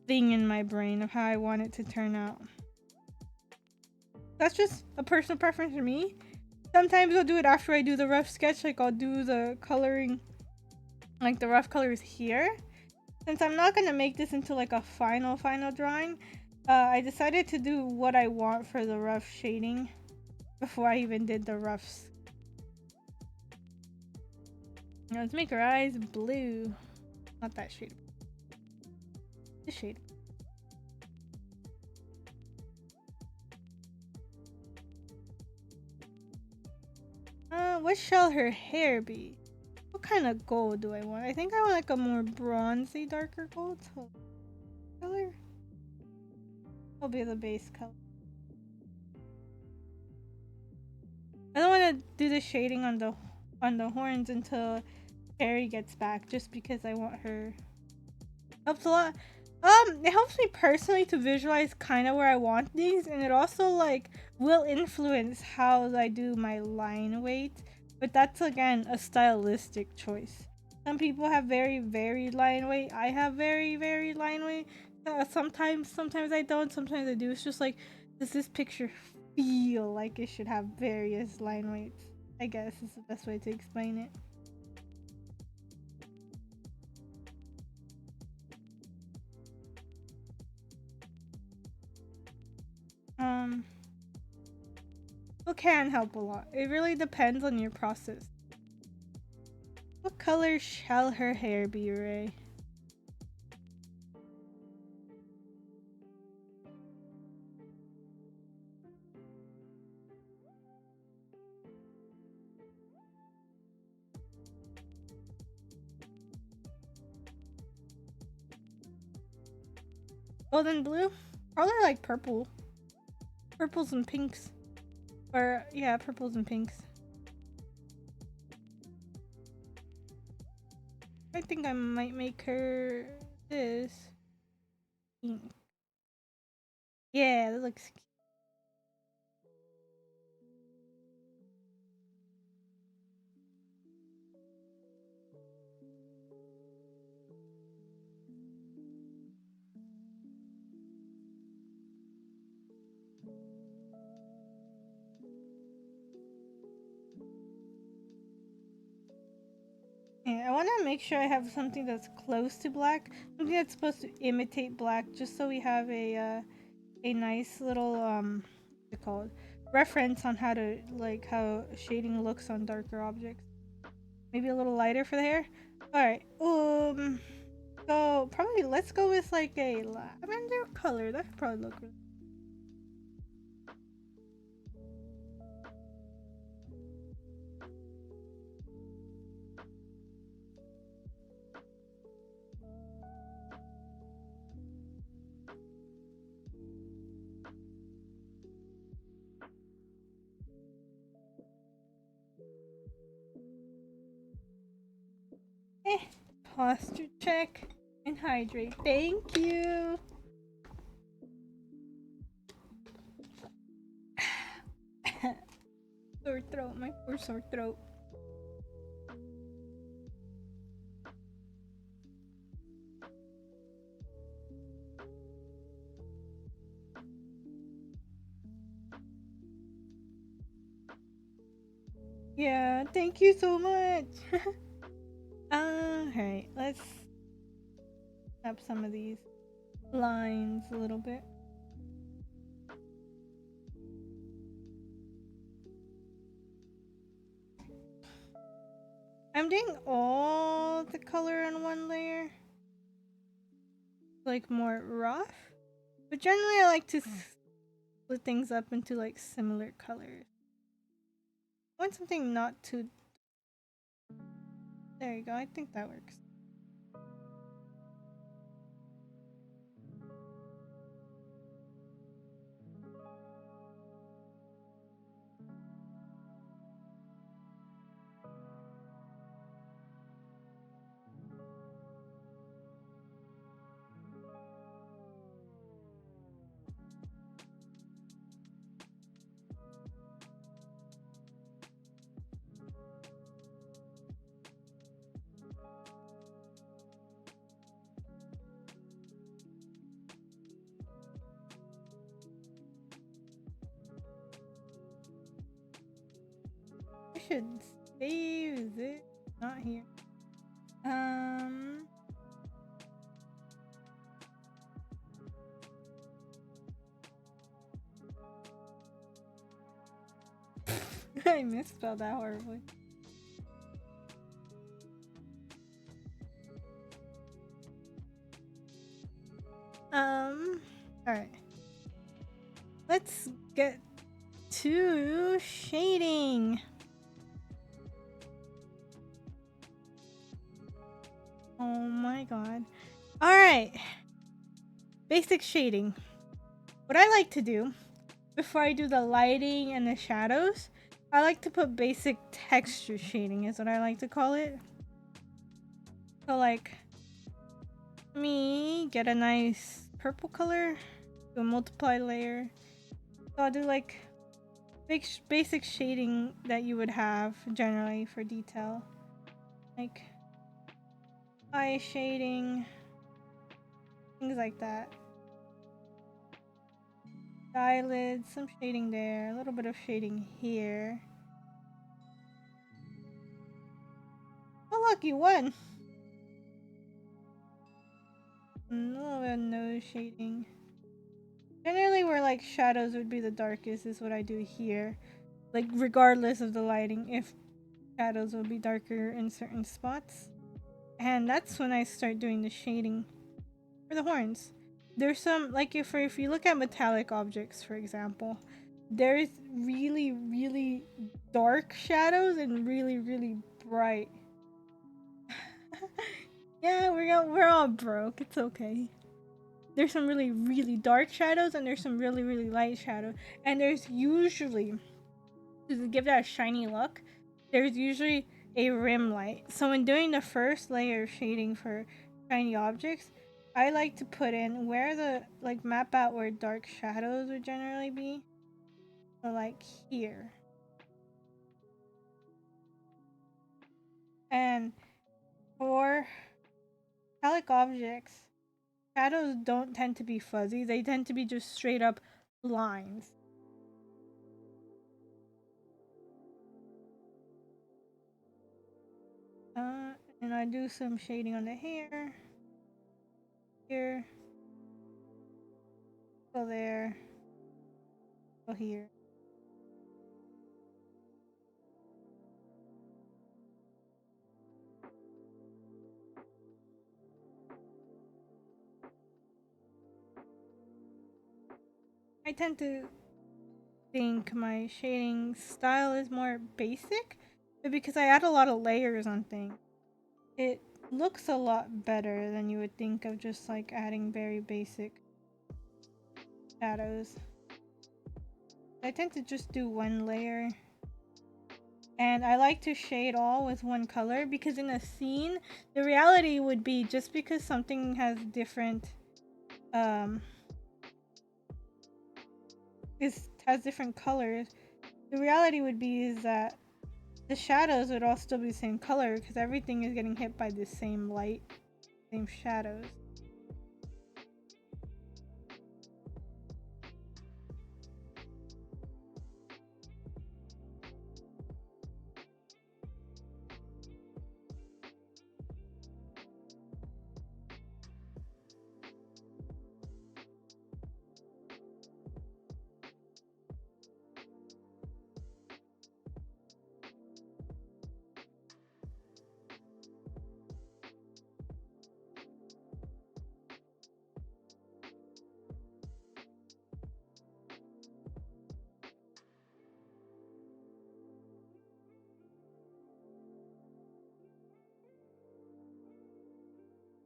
thing in my brain of how I want it to turn out. That's just a personal preference for me. Sometimes I'll do it after I do the rough sketch, like I'll do the coloring, like the rough colors here. Since I'm not gonna make this into like a final drawing, I decided to do what I want for the rough shading before I even did the roughs. Now let's make her eyes blue. Not that shade. This shade. What shall her hair be? What kind of gold do I want? I think I want like a more bronzy, darker gold color. That'll be the base color. I don't want to do the shading on the horns until Carrie gets back, just because I want her. Helps a lot. It helps me personally to visualize kind of where I want these, and it also like will influence how I do my line weight. But that's again a stylistic choice. Some people have very varied line weight. I have very varied line weight. Sometimes I don't. Sometimes I do. It's just like, does this picture feel like it should have various line weights? I guess is the best way to explain it. It can help a lot. It really depends on your process. What color shall her hair be, Ray? Golden blue? Probably like purple. Purples and pinks. Or, yeah, purples and pinks. I think I might make her this pink. Yeah, that looks cute. Yeah, I want to make sure I have something that's close to black. Something that's supposed to imitate black, just so we have a nice little what's it called, reference on how to how shading looks on darker objects. Maybe a little lighter for the hair. All right. So probably let's go with like a lavender color. That could probably look really. Posture check and hydrate. Thank you. Sore throat, my poor sore throat. Yeah, thank you so much. Alright, let's up some of these lines a little bit. I'm doing all the color on one layer, like more rough, but generally I like to split things up into like similar colors. I want something not too. There you go, I think that works. I should save it. Not here. I misspelled that horribly. Alright. Let's get to shading. Oh my god. Alright. Basic shading. What I like to do before I do the lighting and the shadows, I like to put basic texture shading is what I like to call it. So like me get a nice purple color, do a multiply layer. So I'll do like basic shading that you would have generally for detail. Like eye shading, things like that. Eyelids, some shading there, a little bit of shading here. look, you won! A little bit of nose shading. Generally where like shadows would be the darkest is what I do here. Like regardless of the lighting, if shadows will be darker in certain spots. And that's when I start doing the shading for the horns. There's some, like if you look at metallic objects, for example, there's really, really dark shadows and really, really bright. Yeah, we're all broke. It's okay. There's some really, really dark shadows and there's some really, really light shadows. And there's usually, to give that a shiny look, there's usually a rim light. So when doing the first layer of shading for shiny objects, I like to put in where the, like map out where dark shadows would generally be. So like here. And for metallic objects, shadows don't tend to be fuzzy. They tend to be just straight up lines. And I do some shading on the hair. Here. Go there. Go here. I tend to think my shading style is more basic, but because I add a lot of layers on things, it looks a lot better than you would think of just like adding very basic shadows. I tend to just do one layer, and I like to shade all with one color because in a scene, the reality would be just because something has different has different colors, the reality would be is that the shadows would all still be the same color because everything is getting hit by the same light, same shadows.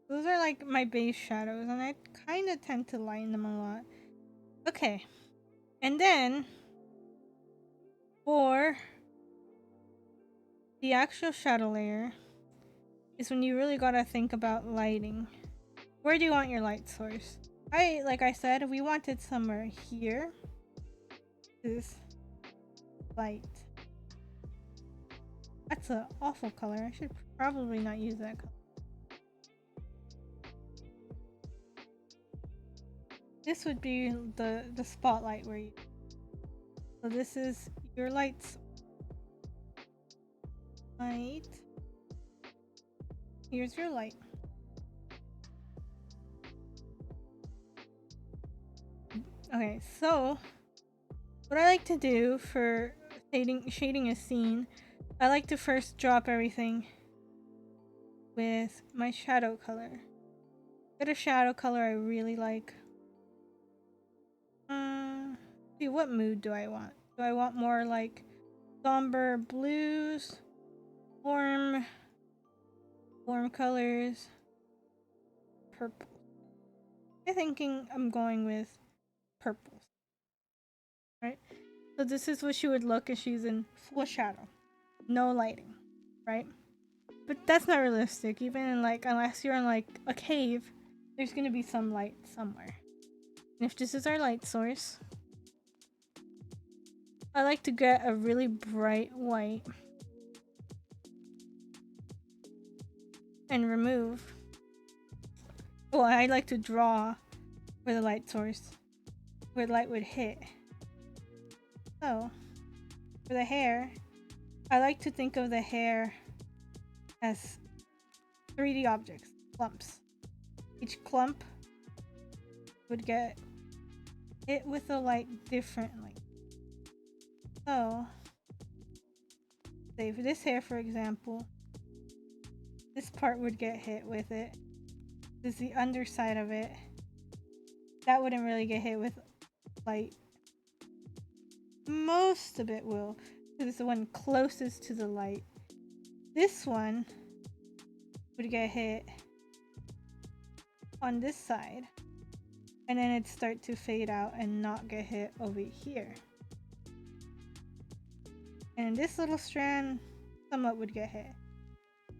Those are like my base shadows, and I kind of tend to line them a lot. Okay, and then for the actual shadow layer is when you really gotta think about lighting. Where do you want your light source? Like I said, we wanted somewhere here. This light. That's an awful color. I should probably not use that color. This would be the spotlight where you. So this is your lights. Light. Here's your light. Okay, so what I like to do for shading a scene, I like to first drop everything with my shadow color. Get a shadow color I really like. See, what mood do I want? Do I want more like somber blues, warm colors, purple? I'm thinking I'm going with purples. Right? So this is what she would look if she's in full shadow. No lighting. Right? But that's not realistic. Even in like, unless you're in like a cave, there's gonna be some light somewhere. And if this is our light source, I like to get a really bright white and remove. Well, I like to draw where the light source, where the light would hit. So, for the hair, I like to think of the hair as 3D objects, clumps. Each clump would get hit with the light differently. So, say for this hair, for example, this part would get hit with it. This is the underside of it. That wouldn't really get hit with light. Most of it will, because it's the one closest to the light. This one would get hit on this side, and then it'd start to fade out and not get hit over here. And this little strand somewhat would get hit.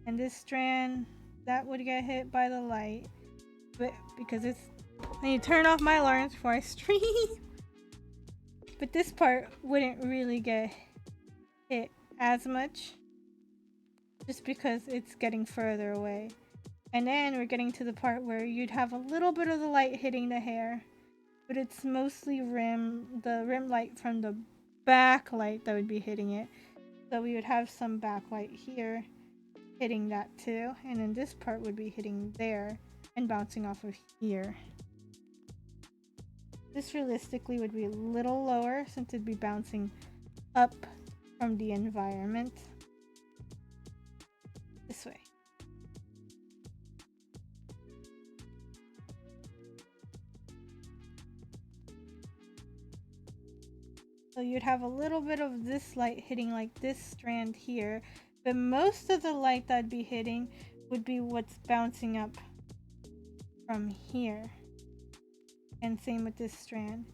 And this strand, that would get hit by the light. But because it's... I need to turn off my alarms before I stream. But this part wouldn't really get hit as much. Just because it's getting further away. And then we're getting to the part where you'd have a little bit of the light hitting the hair. But it's mostly the rim light from the backlight that would be hitting it. So we would have some backlight here hitting that too, and then this part would be hitting there and bouncing off of here. This realistically would be a little lower since it'd be bouncing up from the environment. This way. So you'd have a little bit of this light hitting like this strand here, but most of the light that'd be hitting would be what's bouncing up from here. And same with this strand.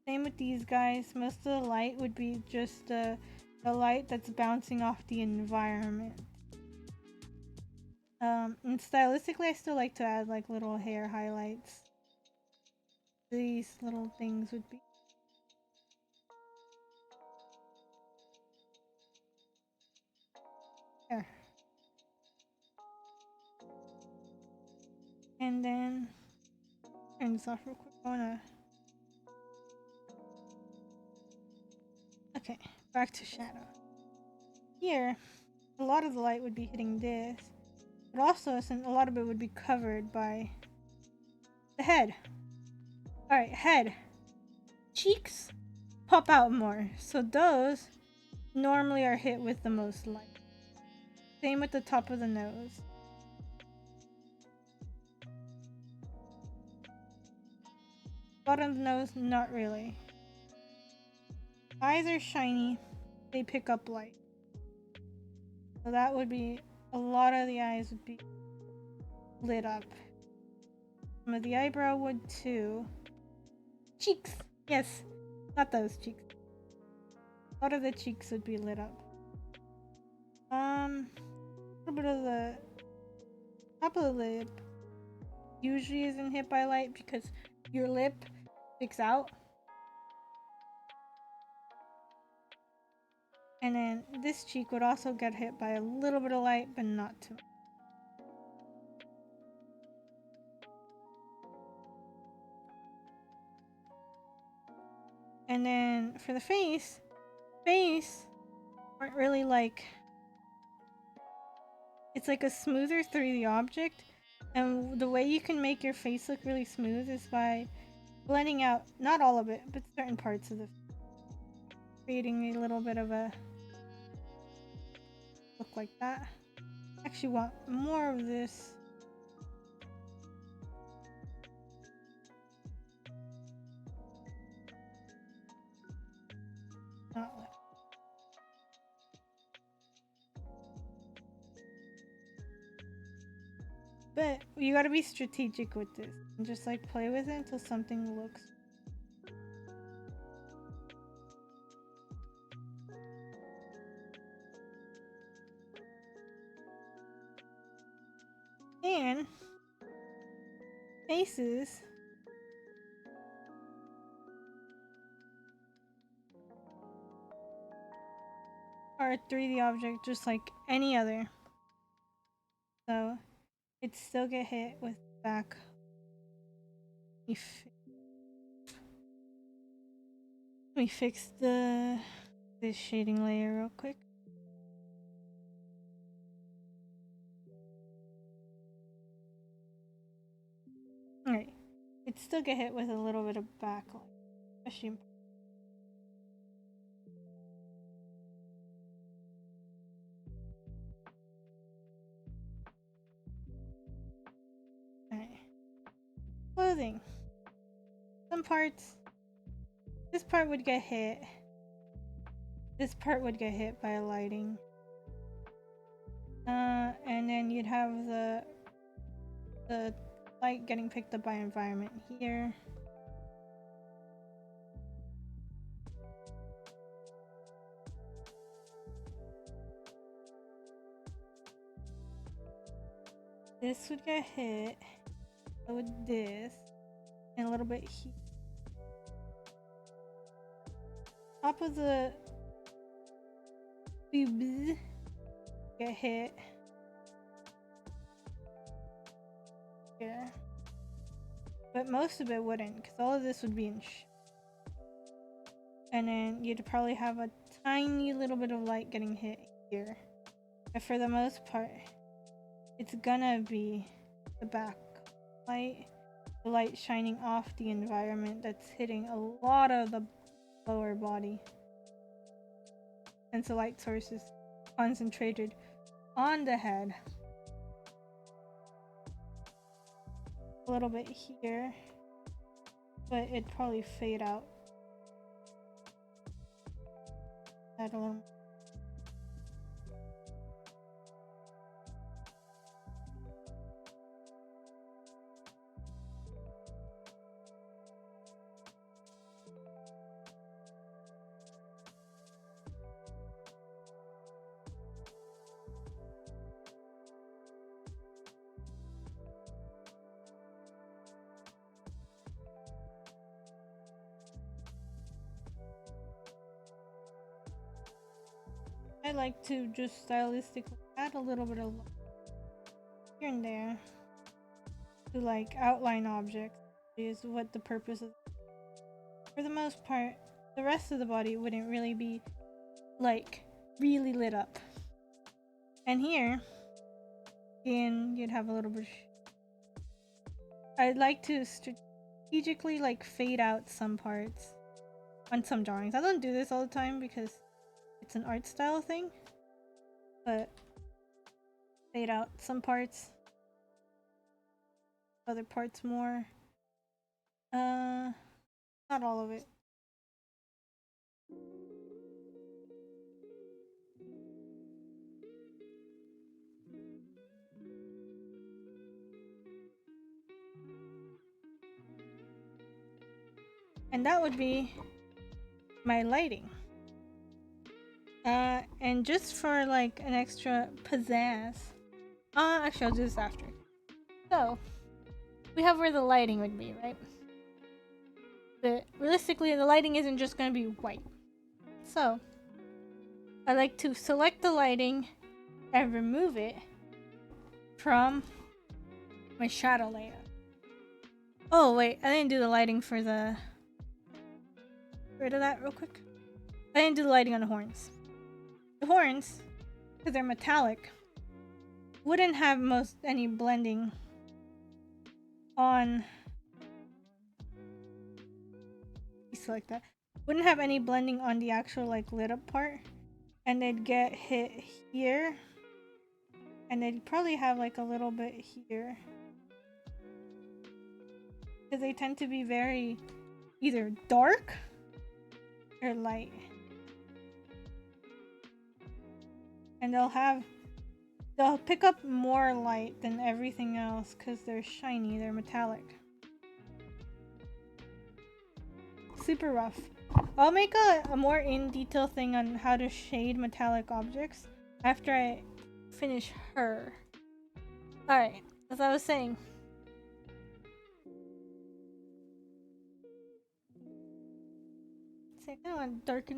Same with these guys. Most of the light would be just the light that's bouncing off the environment. And stylistically, I still like to add like little hair highlights. These little things would be. There. And then turn this off real quick. Okay, back to shadow. Here, a lot of the light would be hitting this, but also a lot of it would be covered by the head. Alright, head. Cheeks pop out more, so those normally are hit with the most light. Same with the top of the nose. Bottom of the nose, not really. Eyes are shiny, they pick up light. So that would be, a lot of the eyes would be lit up. Some of the eyebrow would too. Cheeks! Yes, not those cheeks. A lot of the cheeks would be lit up. A little bit of the top of the lip usually isn't hit by light because your lip sticks out. And then this cheek would also get hit by a little bit of light, but not too much. And then for the face aren't really like... It's like a smoother 3D object. And the way you can make your face look really smooth is by blending out, not all of it, but certain parts of the face. Creating a little bit of a look like that. I actually want more of this. Not left. But you gotta be strategic with this and just like play with it until something looks. And faces are a 3D object just like any other. So it'd still get hit with back. Let me fix this shading layer real quick. It still get hit with a little bit of backlight, especially. Alright. Clothing. Some parts. This part would get hit. This part would get hit by lighting. And then you'd have the light getting picked up by environment here. This would get hit with this, and a little bit here. Top of the boobs get hit. Yeah. But most of it wouldn't, because all of this would be in and then you'd probably have a tiny little bit of light getting hit here. But for the most part, it's gonna be the back light, the light shining off the environment that's hitting a lot of the lower body. Since the light source is concentrated on the head. A little bit here, but it'd probably fade out. Add a little. I like to just stylistically add a little bit of here and there to like outline objects is what the purpose is. For the most part, the rest of the body wouldn't really be like really lit up. And here, again, you'd have a little bit I'd like to strategically like fade out some parts on some drawings. I don't do this all the time because it's an art style thing, but fade out some parts, other parts more. Not all of it. And that would be my lighting. And just for like an extra pizzazz, actually I'll do this after. So, we have where the lighting would be, right? But realistically, the lighting isn't just gonna be white. So, I like to select the lighting and remove it from my shadow layer. Oh wait, I didn't do the lighting for the... Get rid of that real quick. I didn't do the lighting on the horns. The horns, because they're metallic, wouldn't have any blending on... Select that. Wouldn't have any blending on the actual like lit up part, and they'd get hit here, and they'd probably have like a little bit here, because they tend to be very either dark or light, and they'll pick up more light than everything else because they're shiny, they're metallic. Super rough. I'll make a more in-detail thing on how to shade metallic objects after I finish her. Alright, as I was saying. I kind of want to darken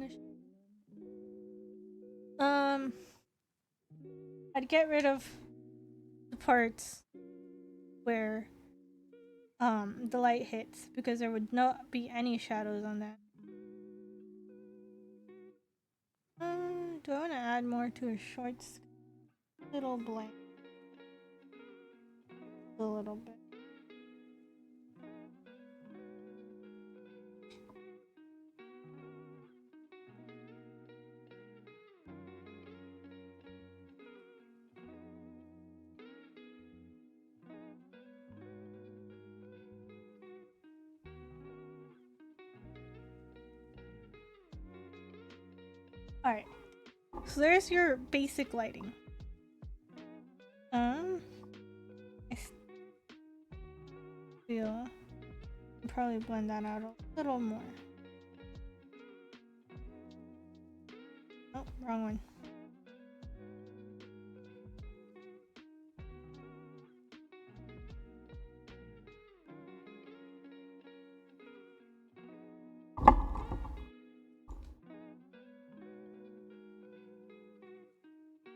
the I'd get rid of the parts where the light hits, because there would not be any shadows on that. Do I want to add more to a short little blank? A little bit. Alright. So there's your basic lighting. I feel I'll probably blend that out a little more. Oh, wrong one.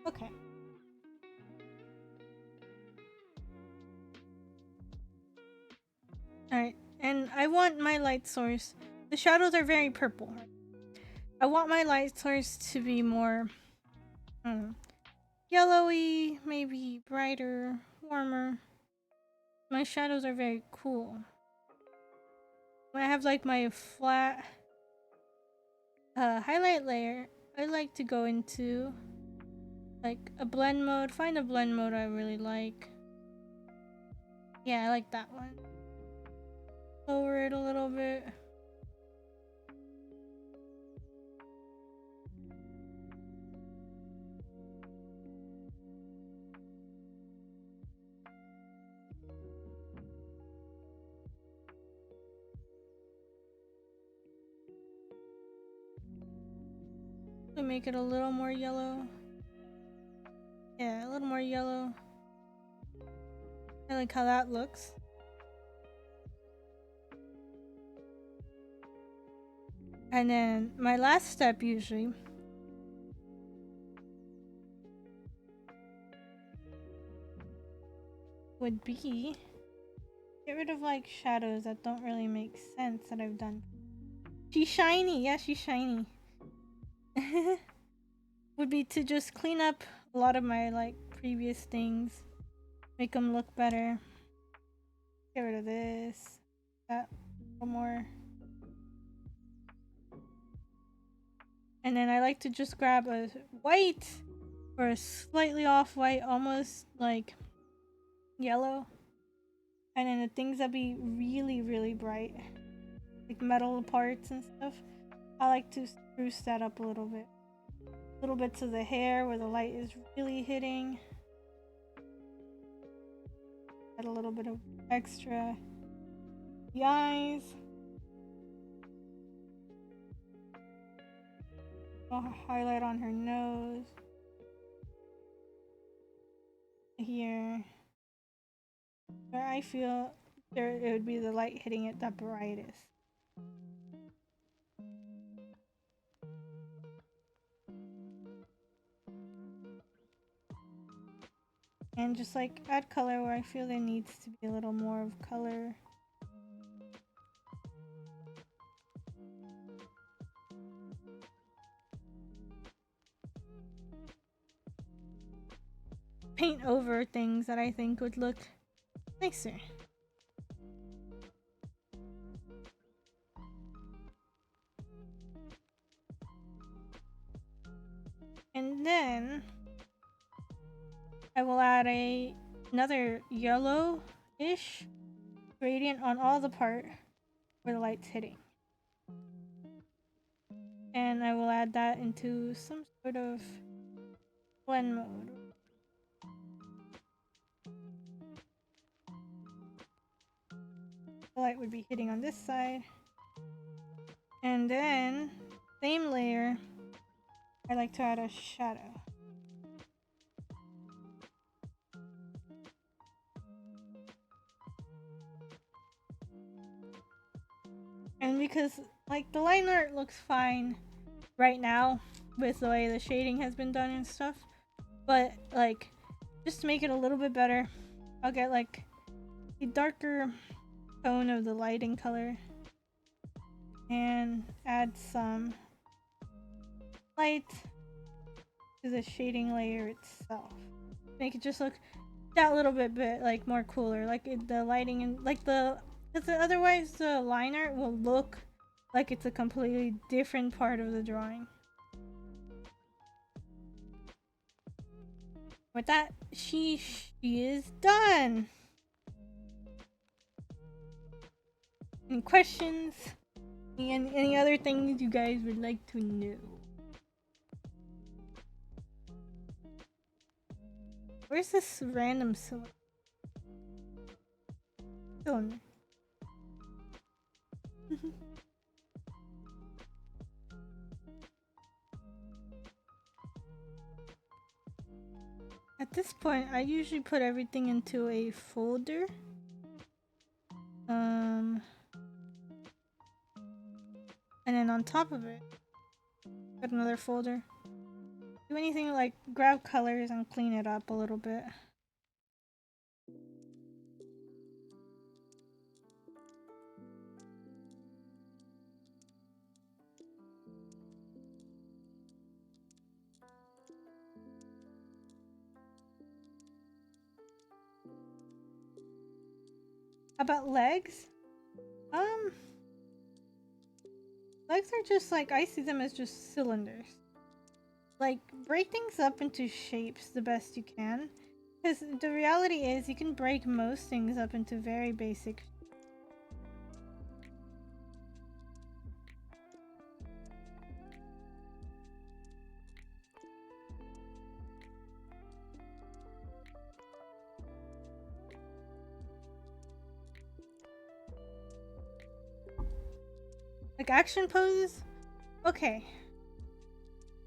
Okay. Alright, and I want my light source. The shadows are very purple. I want my light source to be more yellowy, maybe brighter, warmer. My shadows are very cool. When I have like my flat highlight layer, I like to go into like a blend mode. Find a blend mode I really like. Yeah, I like that one. Lower it a little bit. To make it a little more yellow. Yeah, a little more yellow. I like how that looks. And then my last step usually would be get rid of like shadows that don't really make sense that I've done. She's shiny. Yeah, she's shiny. Would be to just clean up a lot of my like previous things, make them look better. Get rid of this, that, a little more. And then I like to just grab a white or a slightly off white, almost like yellow. And then the things that be really, really bright, like metal parts and stuff, I like to spruce that up a little bit. Little bits of the hair where the light is really hitting. Add a little bit of extra. The eyes. I'll highlight on her nose. Here. Where I feel there it would be the light hitting it the brightest. And just like add color where I feel there needs to be a little more of color. Paint over things that I think would look nicer. And then I will add another yellow-ish gradient on all the part where the light's hitting. And I will add that into some sort of blend mode. The light would be hitting on this side. And then, same layer, I like to add a shadow. And because like the line art looks fine right now with the way the shading has been done and stuff, but like just to make it a little bit better, I'll get like a darker tone of the lighting color and add some light to the shading layer itself. Make it just look that little bit like more cooler, like the lighting and like because otherwise the line art will look like it's a completely different part of the drawing. With that, she is done. Any questions? Any other things you guys would like to know? Where's this random cylinder? At this point, I usually put everything into a folder. And then on top of it, got another folder. Do anything like grab colors and clean it up a little bit. How about legs? Legs are just like, I see them as just cylinders. Like, break things up into shapes the best you can. Because the reality is, you can break most things up into very basic. Like action poses? Okay.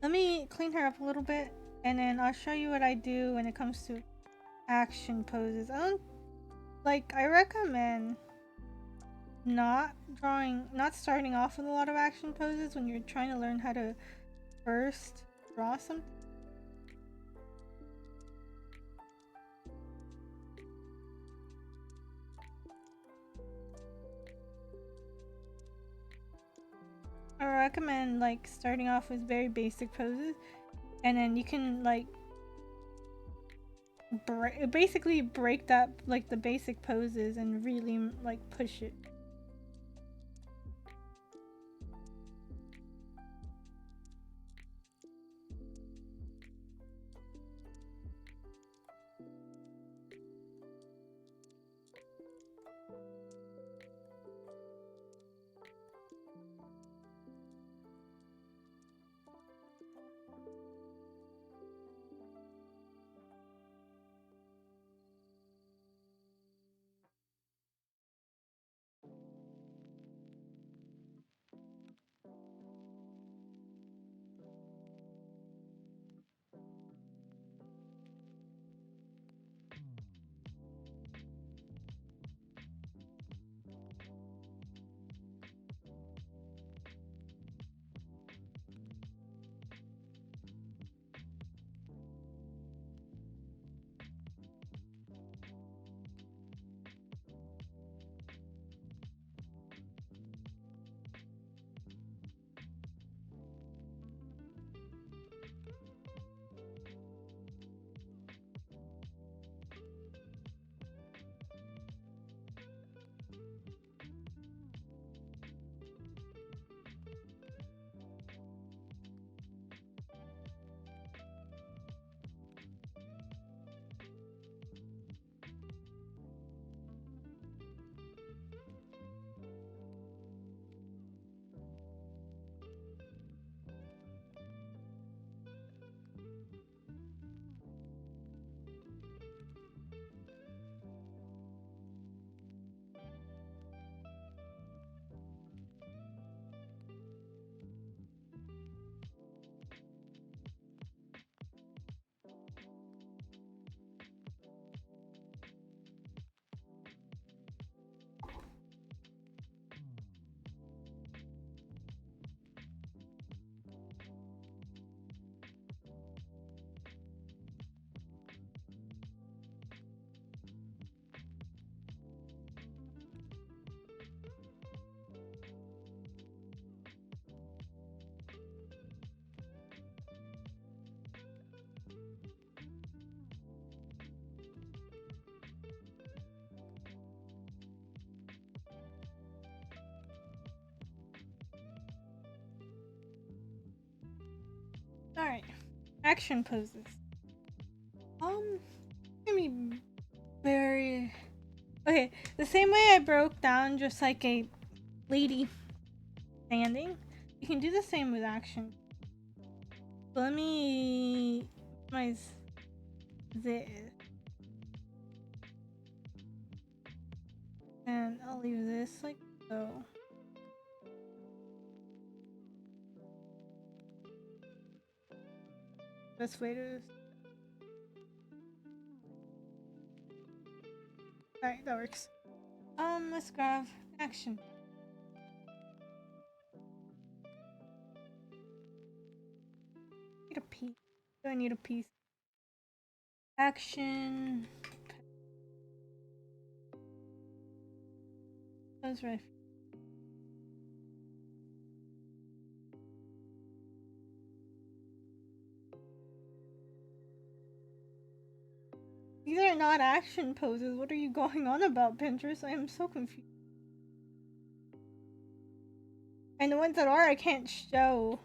Let me clean her up a little bit, and then I'll show you what I do when it comes to action poses. I recommend not starting off with a lot of action poses when you're trying to learn how to first draw something. I recommend like starting off with very basic poses, and then you can like basically break that like the basic poses and really like push it. Alright, action poses. Gonna be very... Okay, the same way I broke down just like a lady standing, you can do the same with action. So let me minimize this. And I'll leave this like so. Best way to. Alright, that works. Let's grab action. Need a piece. Do I need a piece? Action. That's right. These are not action poses. What are you going on about, Pinterest? I am so confused. And the ones that are, I can't show.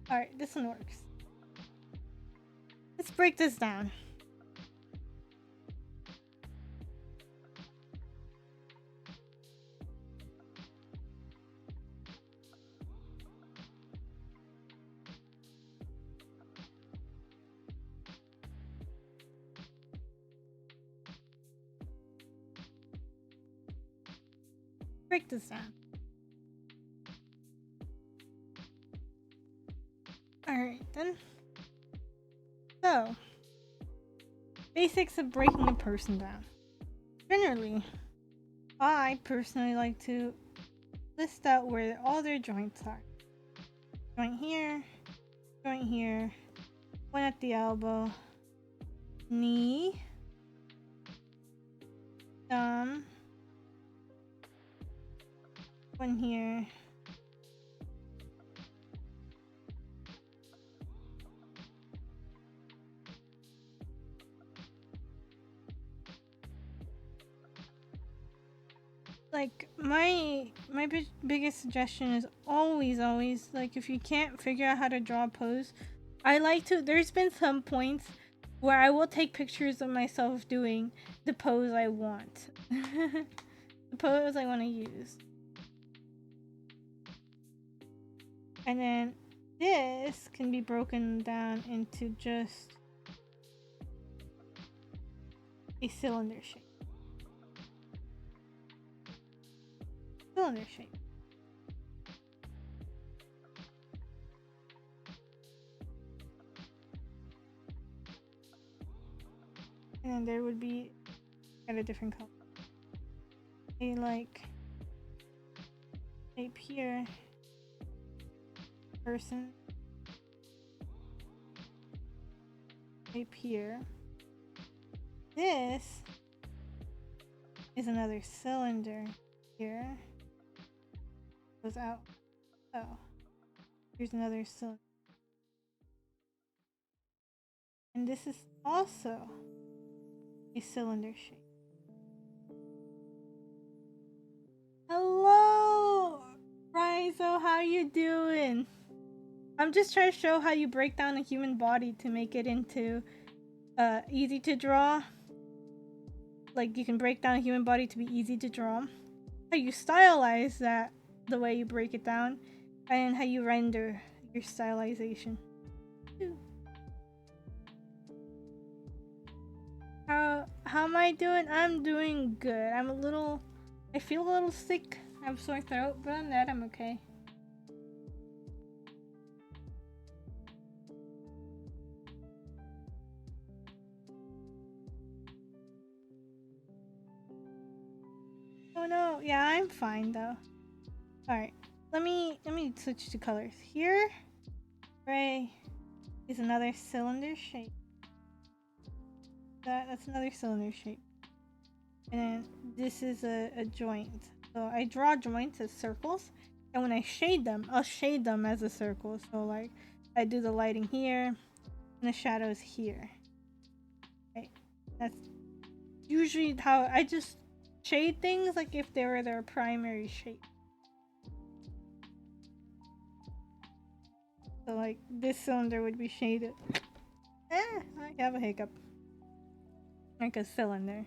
Alright, this one works. Let's break this down. Break this down. Alright then. So, basics of breaking a person down. Generally, I personally like to list out where all their joints are. Joint here, one at the elbow, knee, thumb, one here, like my biggest suggestion is always like, if you can't figure out how to draw a pose, I like to, there's been some points where I will take pictures of myself doing the pose I want. The pose I want to use. And then this can be broken down into just a cylinder shape. Cylinder shape. And then there would be at a different color. A like shape here. Person. Shape here. This is another cylinder here. Goes out. Oh. Here's another cylinder. And this is also a cylinder shape. Hello, Raizo, how you doing? I'm just trying to show how you break down a human body to make it into easy to draw. Like, you can break down a human body to be easy to draw. How you stylize that, the way you break it down, and how you render your stylization. How am I doing? I'm doing good. I feel a little sick. I have a sore throat, but on that I'm okay. Oh no, yeah, I'm fine though. Alright, let me switch to colors. Here, gray is another cylinder shape. That's another cylinder shape. And then this is a joint. So I draw joints as circles, and when I shade them, I'll shade them as a circle. So like, I do the lighting here, and the shadows here. Right? That's usually how I just shade things, like if they were their primary shape. So like, this cylinder would be shaded. I have a hiccup. Like a cylinder.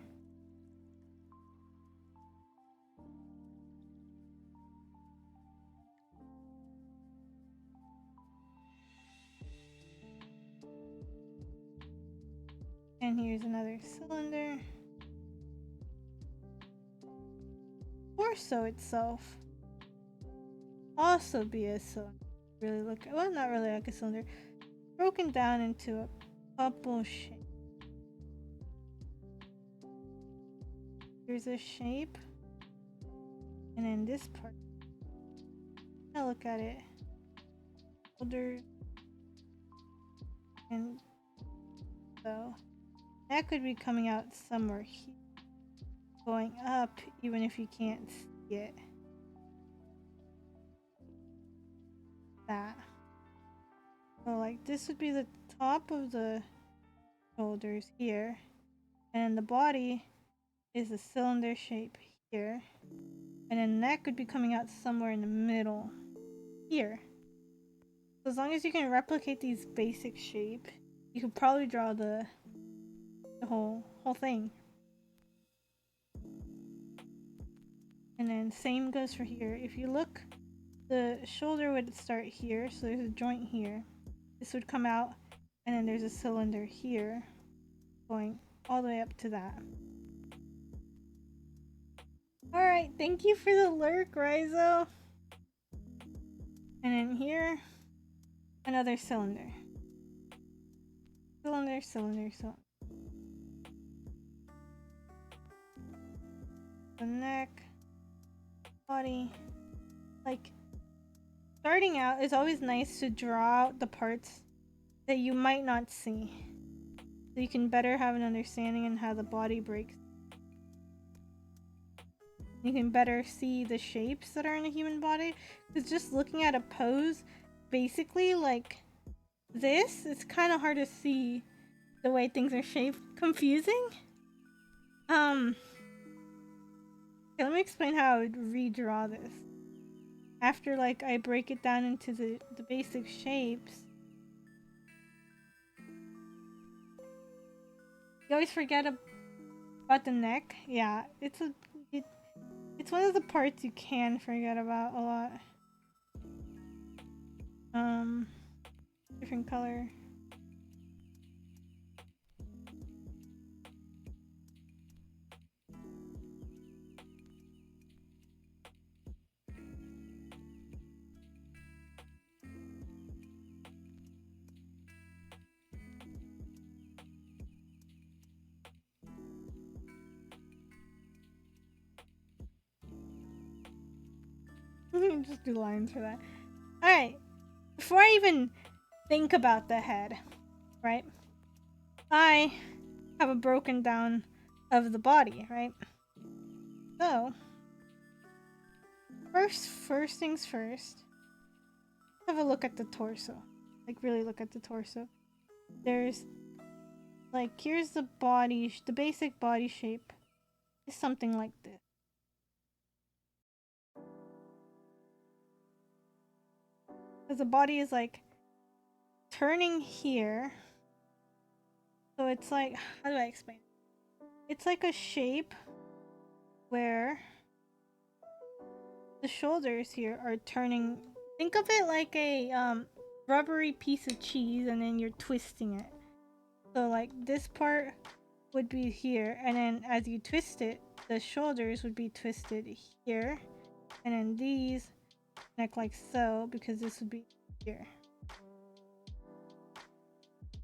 And then here's another cylinder. Torso itself also be a cylinder. Really look, well, not really like a cylinder, broken down into a couple shapes. Here's a shape, and then this part. Now look at it. Shoulders, and so that could be coming out somewhere here, going up, even if you can't see it. That. So like this would be the top of the shoulders here, and the body is a cylinder shape here, and then that could be coming out somewhere in the middle here. So as long as you can replicate these basic shapes, you could probably draw the whole thing. And then same goes for here. If you look, the shoulder would start here, so there's a joint here. This would come out, and then there's a cylinder here, going all the way up to that. Alright, thank you for the lurk, Raizo. And then here, another cylinder. Cylinder, cylinder, cylinder. The neck, body. Like, starting out, it's always nice to draw out the parts that you might not see, so you can better have an understanding on how the body breaks. You can better see the shapes that are in a human body, because just looking at a pose, basically like this, it's kind of hard to see the way things are shaped. Confusing? Okay, let me explain how I would redraw this. After like I break it down into the basic shapes, you always forget about the neck. Yeah, it's one of the parts you can forget about a lot. Different color. Just do lines for that. Alright, before I even think about the head, right? I have a broken down of the body, right? So, first things first, have a look at the torso. Like, really look at the torso. There's, like, here's the body, the basic body shape is something like this. Because the body is like turning here. So it's like, how do I explain it? It's like a shape where the shoulders here are turning. Think of it like a rubbery piece of cheese, and then you're twisting it. So like this part would be here, and then as you twist it, the shoulders would be twisted here, and then these neck like so, because this would be here.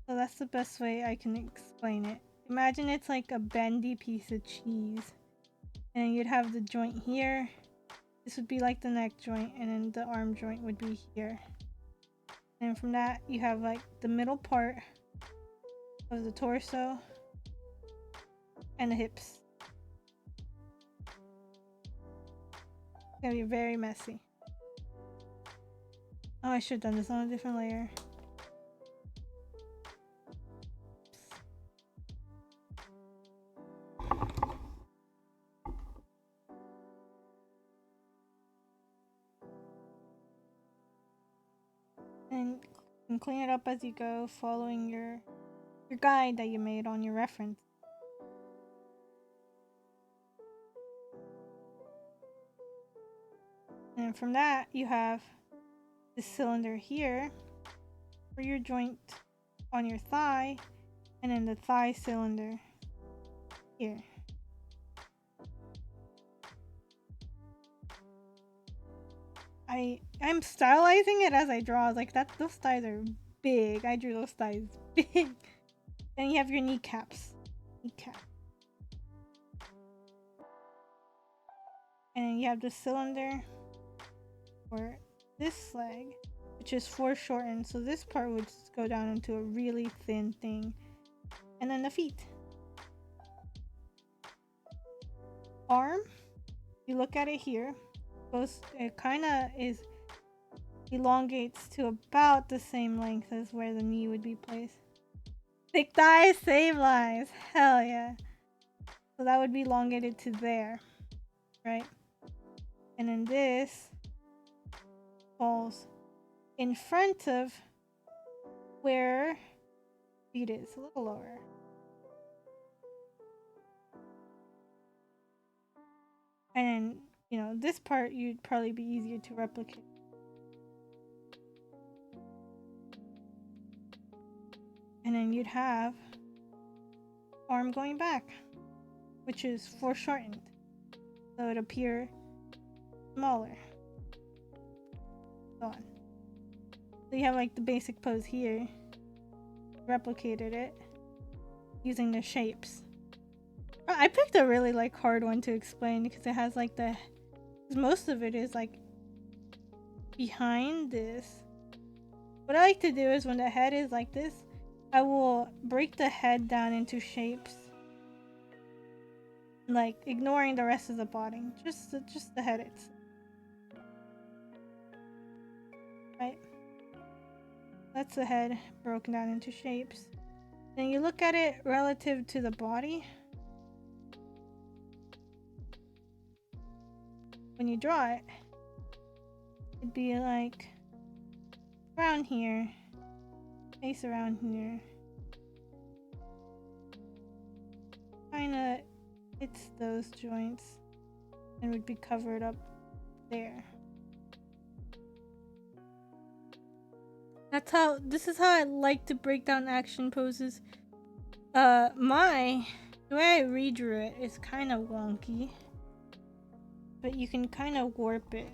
So that's the best way I can explain it. Imagine it's like a bendy piece of cheese, and then you'd have the joint here. This would be like the neck joint, and then the arm joint would be here. And from that, you have like the middle part of the torso and the hips. It's gonna be very messy. Oh, I should have done this on a different layer. And you can clean it up as you go, following your guide that you made on your reference. And from that, you have the cylinder here for your joint on your thigh, And then the thigh cylinder here. I'm stylizing it as I draw. I was like, those thighs are big. I drew those thighs big. Then you have your kneecaps. And you have the cylinder for this leg, which is foreshortened. So this part would go down into a really thin thing. And then the feet. Arm, you look at it here. It kind of elongates to about the same length as where the knee would be placed. Thick thighs, save lives. Hell yeah. So that would be elongated to there, right? And then this falls in front of where feet is, a little lower. And you know, this part you'd probably be easier to replicate. And then you'd have arm going back, which is foreshortened, so it'd appear smaller. So on. So you have like the basic pose here, replicated it using the shapes. I picked a really like hard one to explain because it has like most of it is like behind this. What I like to do is when the head is like this, I will break the head down into shapes, like ignoring the rest of the body, just the head itself. Right? That's the head broken down into shapes. Then you look at it relative to the body. When you draw it, it'd be like around here, face around here. Kinda hits those joints and would be covered up there. This is how I like to break down action poses. The way I redrew it is kind of wonky, but you can kind of warp it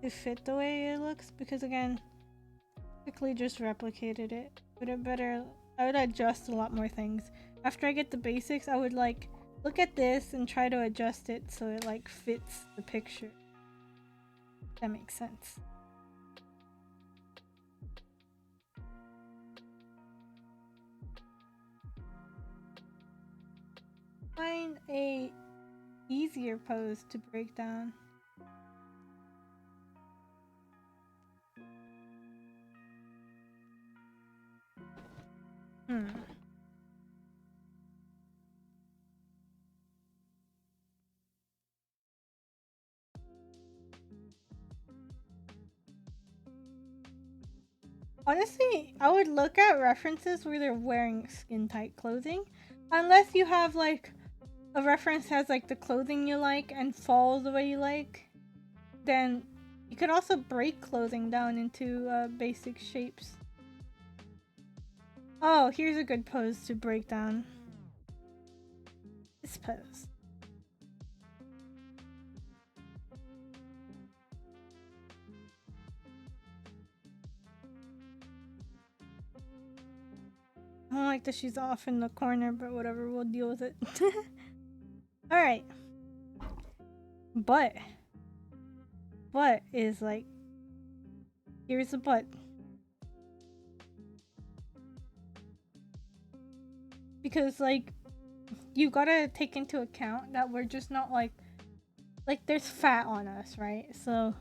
to fit the way it looks because again, quickly just replicated it. But I would adjust a lot more things. After I get the basics, I would like look at this and try to adjust it so it like fits the picture. If that makes sense. Find a easier pose to break down. Honestly, I would look at references where they're wearing skin tight clothing. Unless you have like a reference has like the clothing you like and falls the way you like, then you could also break clothing down into basic shapes. Oh, here's a good pose to break down. This pose. I don't like that she's off in the corner, but whatever, we'll deal with it. Alright. Butt is like, here's the butt. Because like, you gotta take into account that we're just not like there's fat on us, right? So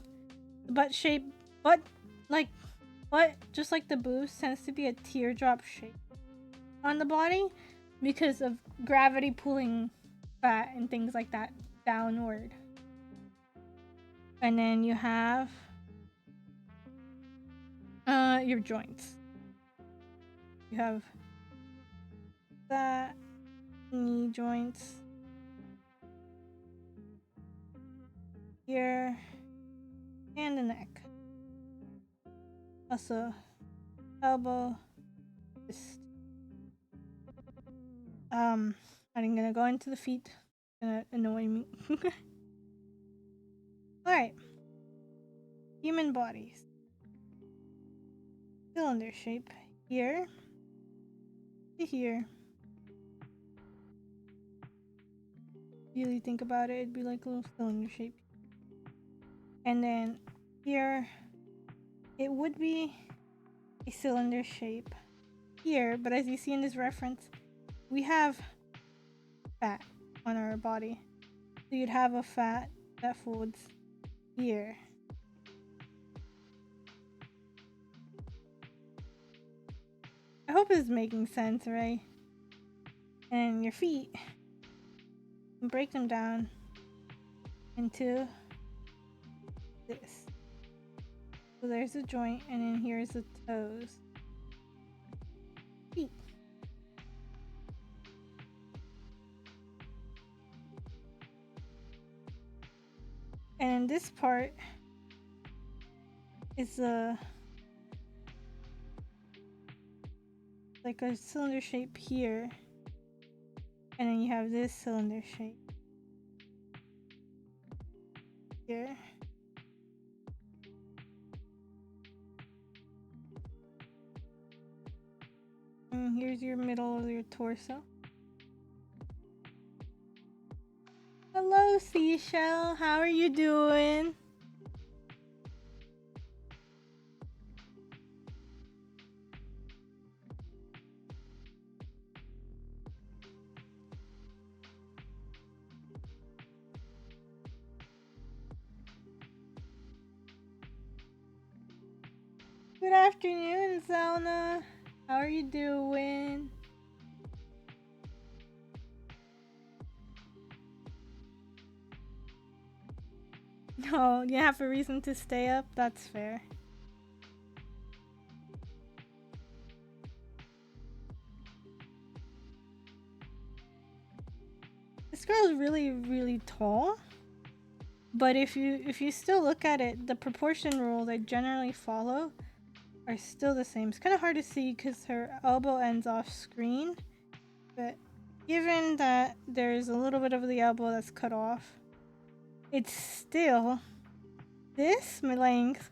the butt shape, just like the boobs tends to be a teardrop shape on the body because of gravity pulling fat and things like that downward. And then you have your joints. You have that, knee joints here, and the neck. Also elbow, wrist. I'm gonna go into the feet. It's gonna annoy me. Alright. Human bodies. Cylinder shape. Here. To here. Really think about it, it'd be like a little cylinder shape. And then here, it would be a cylinder shape here, but as you see in this reference, we have fat on our body. So you'd have a fat that folds here. I hope it's making sense, right? And your feet, you can break them down into this. So there's a joint, and then here's the toes. Feet. And this part is like a cylinder shape here, and then you have this cylinder shape here. And here's your middle of your torso. Hello, Seashell. How are you doing? Good afternoon, Zelna. How are you doing? No, you have a reason to stay up? That's fair. This girl is really, really tall. But if you still look at it, the proportion rules I generally follow are still the same. It's kind of hard to see because her elbow ends off screen. But given that there's a little bit of the elbow that's cut off, it's still, this length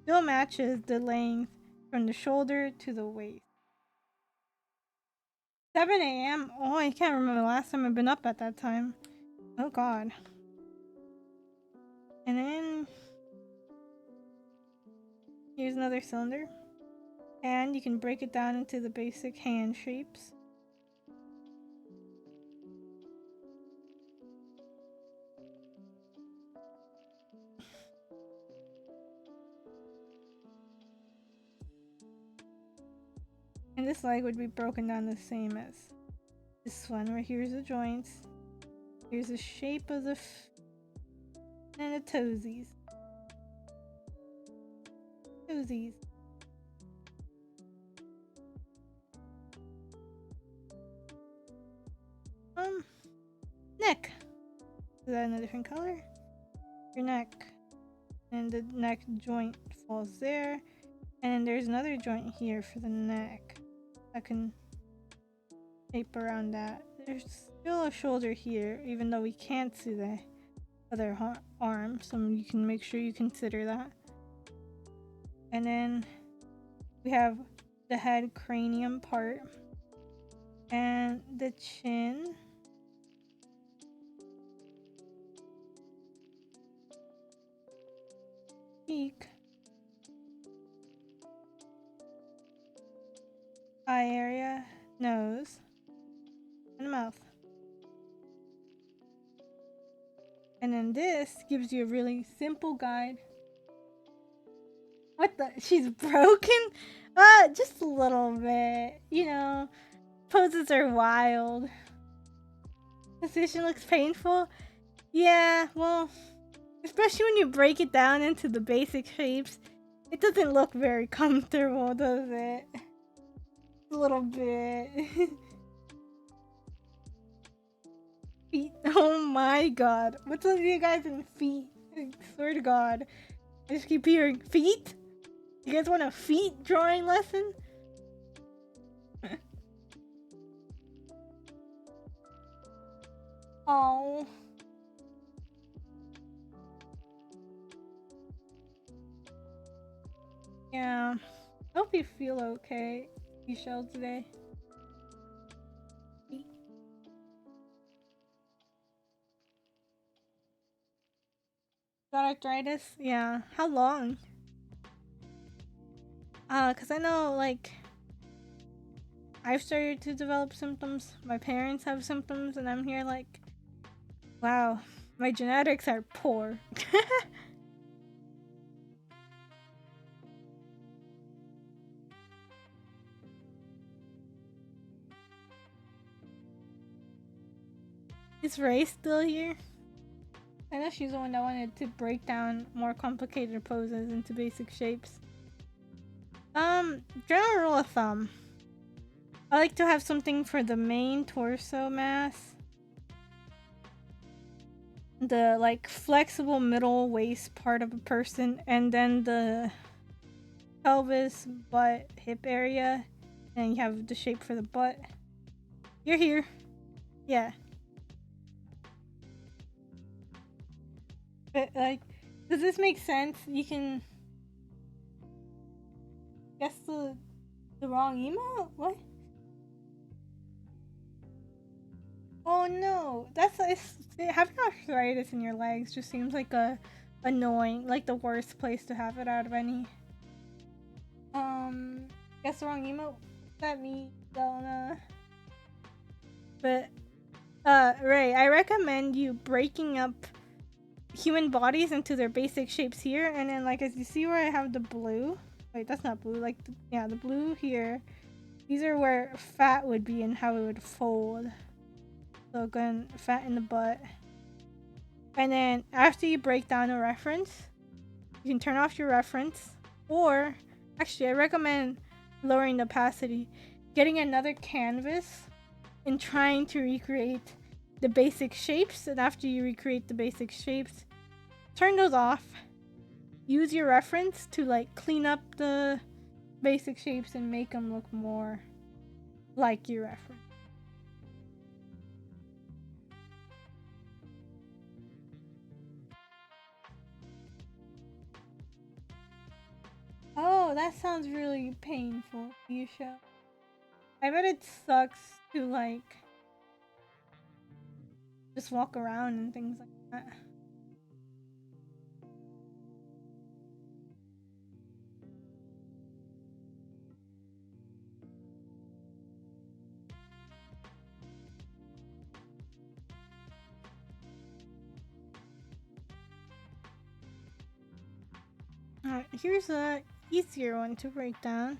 still matches the length from the shoulder to the waist. 7 a.m. Oh, I can't remember the last time I've been up at that time. Oh god. And then here's another cylinder. And you can break it down into the basic hand shapes. And this leg would be broken down the same as this one, where here's the joints, here's the shape of the and the toesies. Toesies. Neck. Is that in a different color? Your neck. And the neck joint falls there. And there's another joint here for the neck. I can shape around that. There's still a shoulder here, even though we can't see the other arm, so you can make sure you consider that. And then we have the head cranium part and the chin. Cheek. Eye area, nose, and mouth. And then this gives you a really simple guide. What the? She's broken? Just a little bit. You know, poses are wild. Position looks painful. Yeah, well, especially when you break it down into the basic shapes, it doesn't look very comfortable, does it? A little bit. Feet. Oh my god. What's with you guys in feet? I swear to god. I just keep hearing feet? You guys want a feet drawing lesson? Oh. Yeah. Hope you feel okay, Michelle, today. Got arthritis? Yeah. How long? Cause I know, like, I've started to develop symptoms. My parents have symptoms, and I'm here like, wow, my genetics are poor. Is Ray still here? I know she's the one that wanted to break down more complicated poses into basic shapes. General rule of thumb. I like to have something for the main torso mass. The like flexible middle waist part of a person, and then the pelvis, butt, hip area, and you have the shape for the butt. You're here. Yeah. But like, does this make sense? You can guess the wrong email? What? Oh no, having arthritis in your legs just seems like a annoying, like the worst place to have it out of any. Guess the wrong email. That me, Donna. But Ray, I recommend you breaking up human bodies into their basic shapes here, and then like as you see where I have the blue. Wait, that's not blue. Like the blue here. These are where fat would be and how it would fold. So again, fat in the butt. And then after you break down a reference, you can turn off your reference. Or, actually, I recommend lowering the opacity. Getting another canvas and trying to recreate the basic shapes. And after you recreate the basic shapes, turn those off. Use your reference to like clean up the basic shapes and make them look more like your reference. Oh, that sounds really painful, Yusha. I bet it sucks to like just walk around and things like that. Alright, here's a easier one to break down.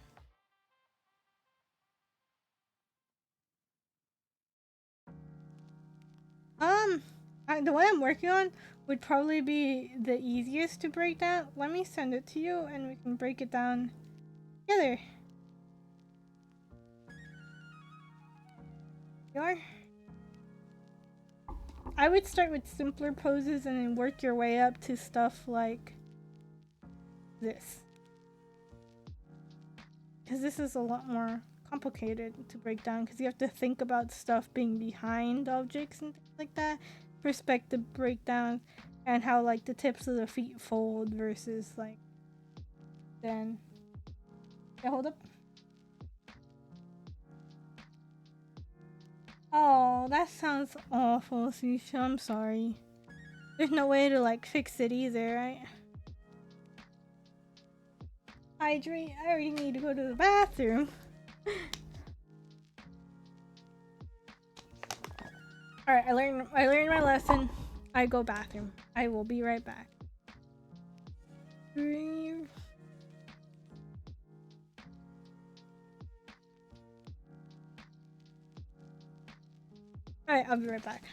The one I'm working on would probably be the easiest to break down. Let me send it to you and we can break it down together. You are? I would start with simpler poses and then work your way up to stuff like this. Because this is a lot more complicated to break down because you have to think about stuff being behind objects and things like that. Perspective breakdown and how like the tips of the feet fold versus like then. Yeah, hold up. Oh, that sounds awful, Susha. I'm sorry. There's no way to like fix it either, right? Hydrate. I already need to go to the bathroom. Alright, I learned my lesson. I go bathroom. I will be right back. Alright, I'll be right back.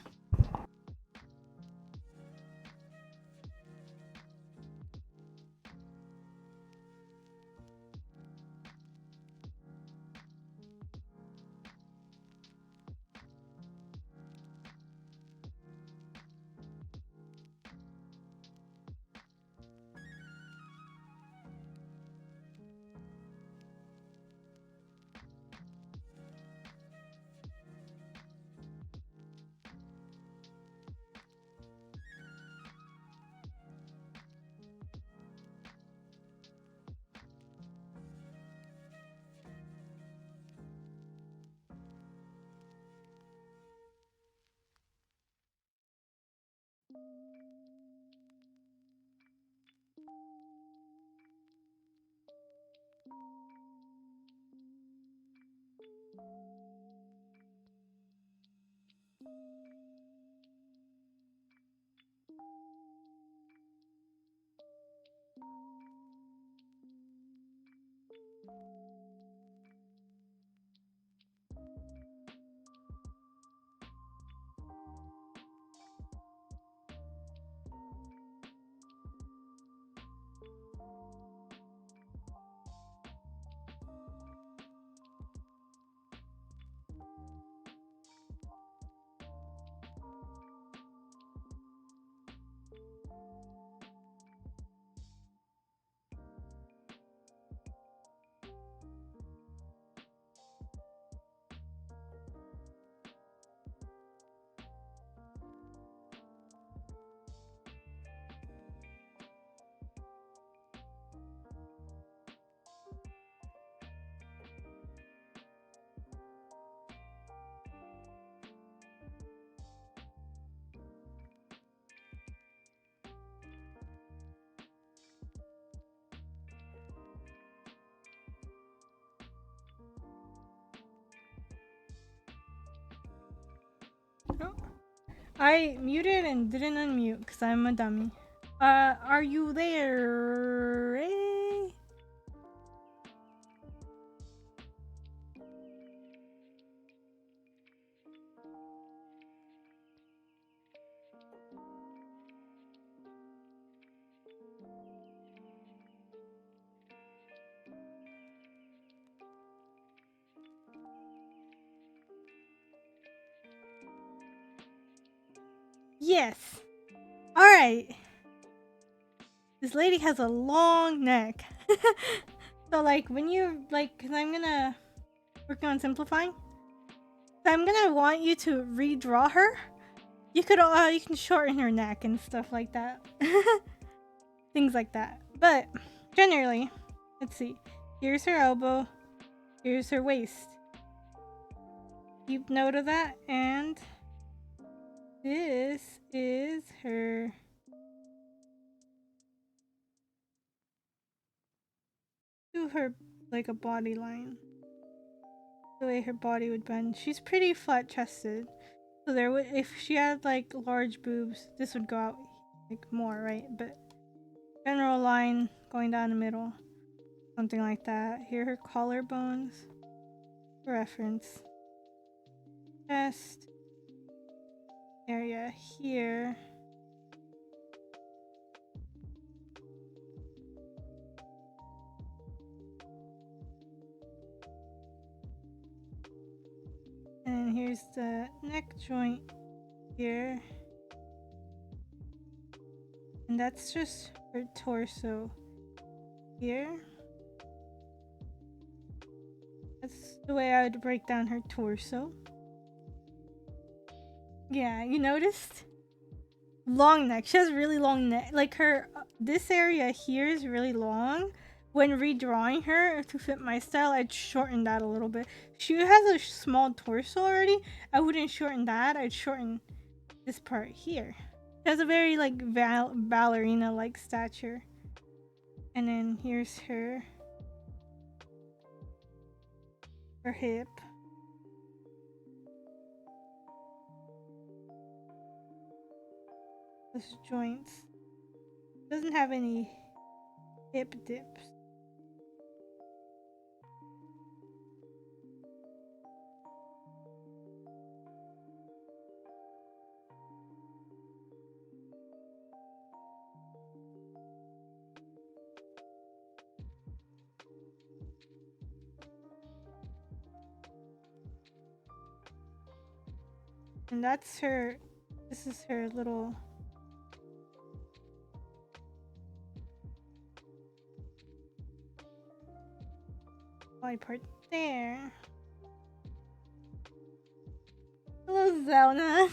Oh, I muted and didn't unmute because I'm a dummy. Are you there, Ray? Yes. Alright. This lady has a long neck. So like when you like, cause I'm gonna work on simplifying. So I'm gonna want you to redraw her. You can shorten her neck and stuff like that. Things like that. But generally, let's see. Here's her elbow. Here's her waist. Keep note of that. And this is her like a body line. The way her body would bend. She's pretty flat chested. So there would, if she had like large boobs, this would go out like more, right? But general line going down the middle. Something like that. Here are her collarbones. For reference. Chest. Area here. And here's the neck joint here. And that's just her torso here. That's the way I would break down her torso. Yeah, you noticed? Long neck. She has really long neck. Like her, this area here is really long. When redrawing her to fit my style, I'd shorten that a little bit. She has a small torso already. I wouldn't shorten that. I'd shorten this part here. She has a very like ballerina like stature. And then here's her hip. Those joints. Doesn't have any hip dips. And that's her, this is her little body part there. Hello, Zelna.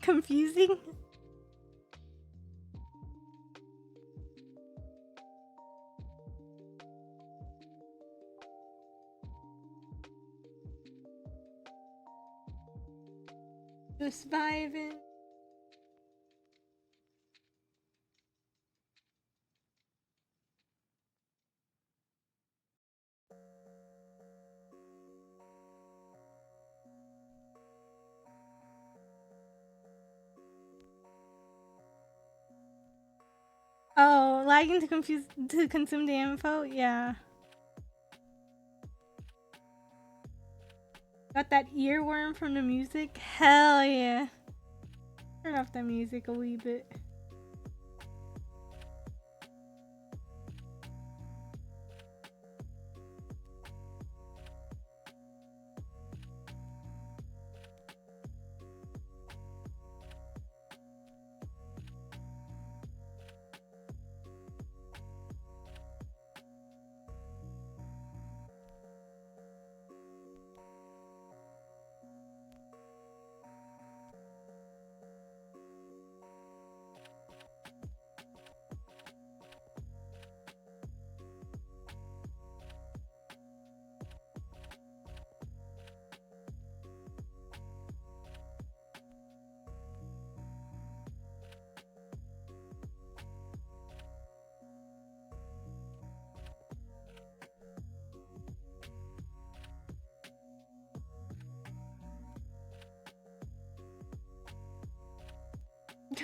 Confusing. Just vibing. lagging to consume the info? Yeah. Got that earworm from the music? Hell yeah. Turn off the music a wee bit.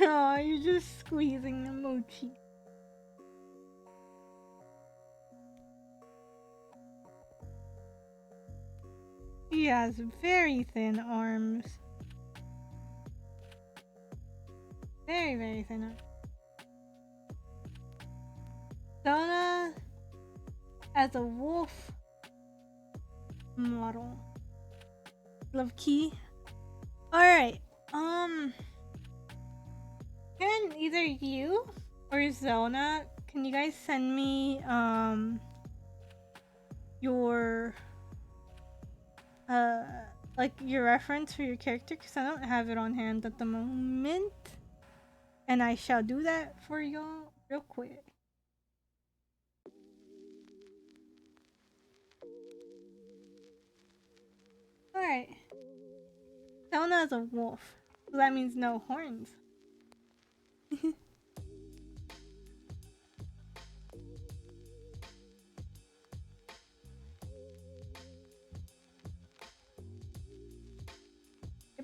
Oh, you're just squeezing the mochi. He has very thin arms. Very, very thin arms. Sona as a wolf model. Love key. Alright, can either you or Zona, can you guys send me your like your reference for your character, because I don't have it on hand at the moment, and I shall do that for y'all real quick. Alright, Zona is a wolf, so that means no horns.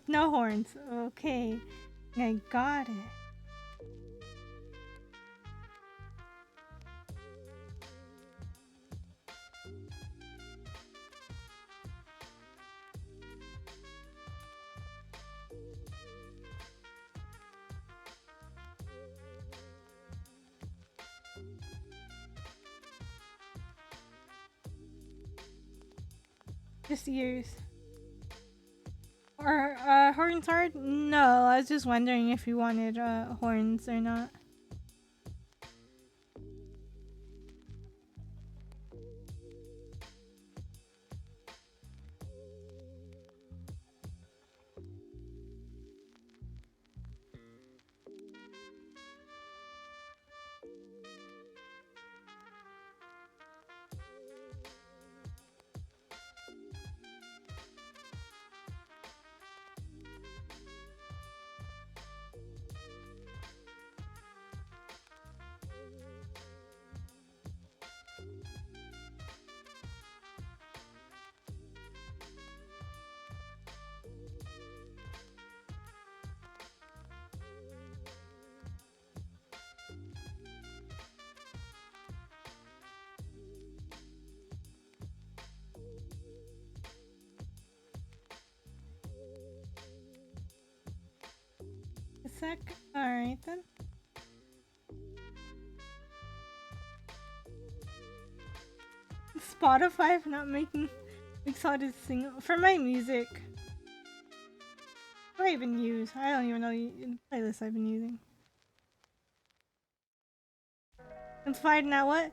No horns. Okay. I got it. Just ears. Or horns hard? No, I was just wondering if you wanted horns or not. A sec. Alright then. Spotify for not making excited single for my music. What do I even use? I don't even know the playlist I've been using. Inspired now what?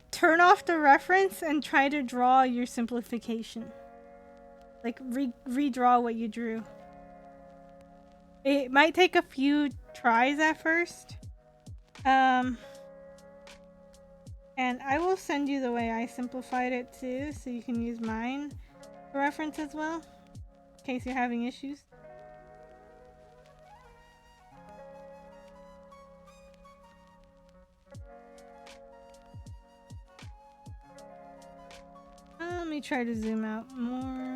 Turn off the reference and try to draw your simplification. Like redraw what you drew. It might take a few tries at first. And I will send you the way I simplified it too, so you can use mine for reference as well, in case you're having issues. Let me try to zoom out more.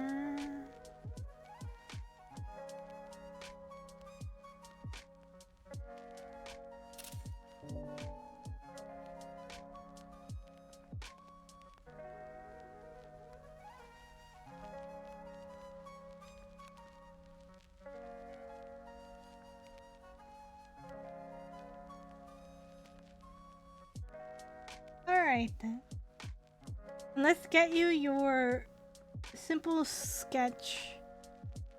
Alright then. Let's get you your simple sketch.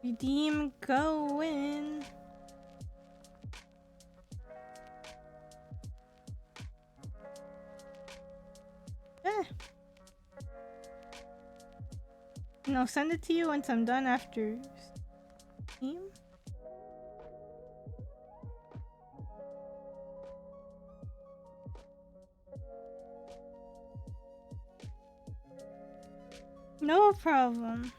Redeem going. And I'll send it to you once I'm done after Steam. No problem.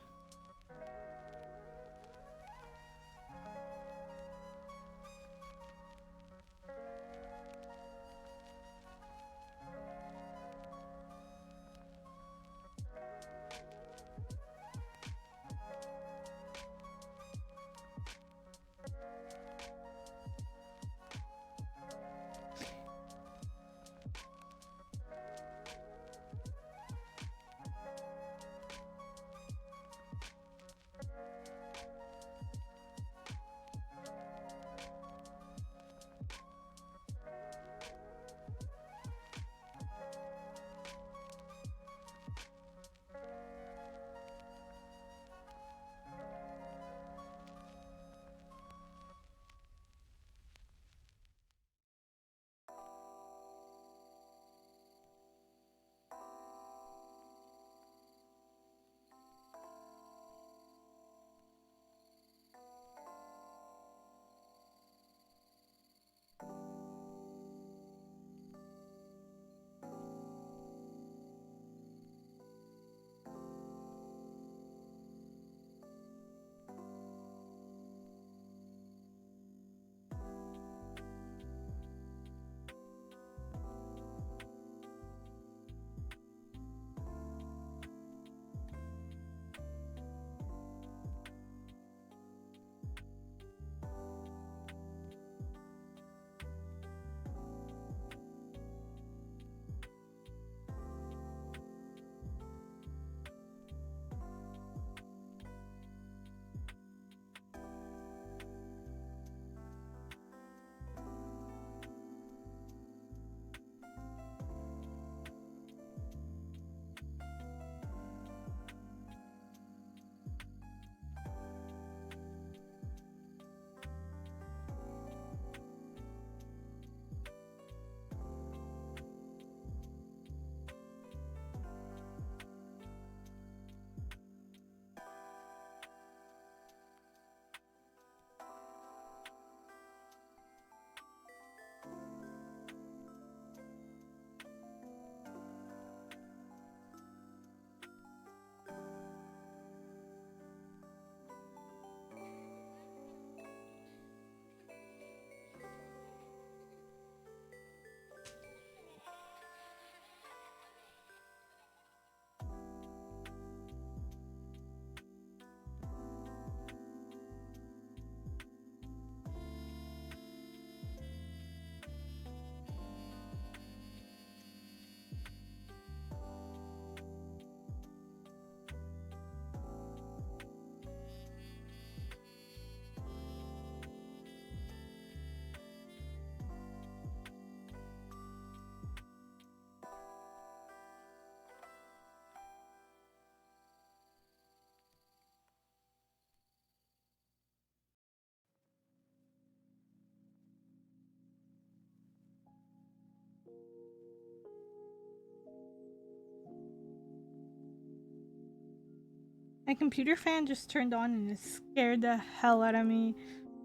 My computer fan just turned on and it scared the hell out of me.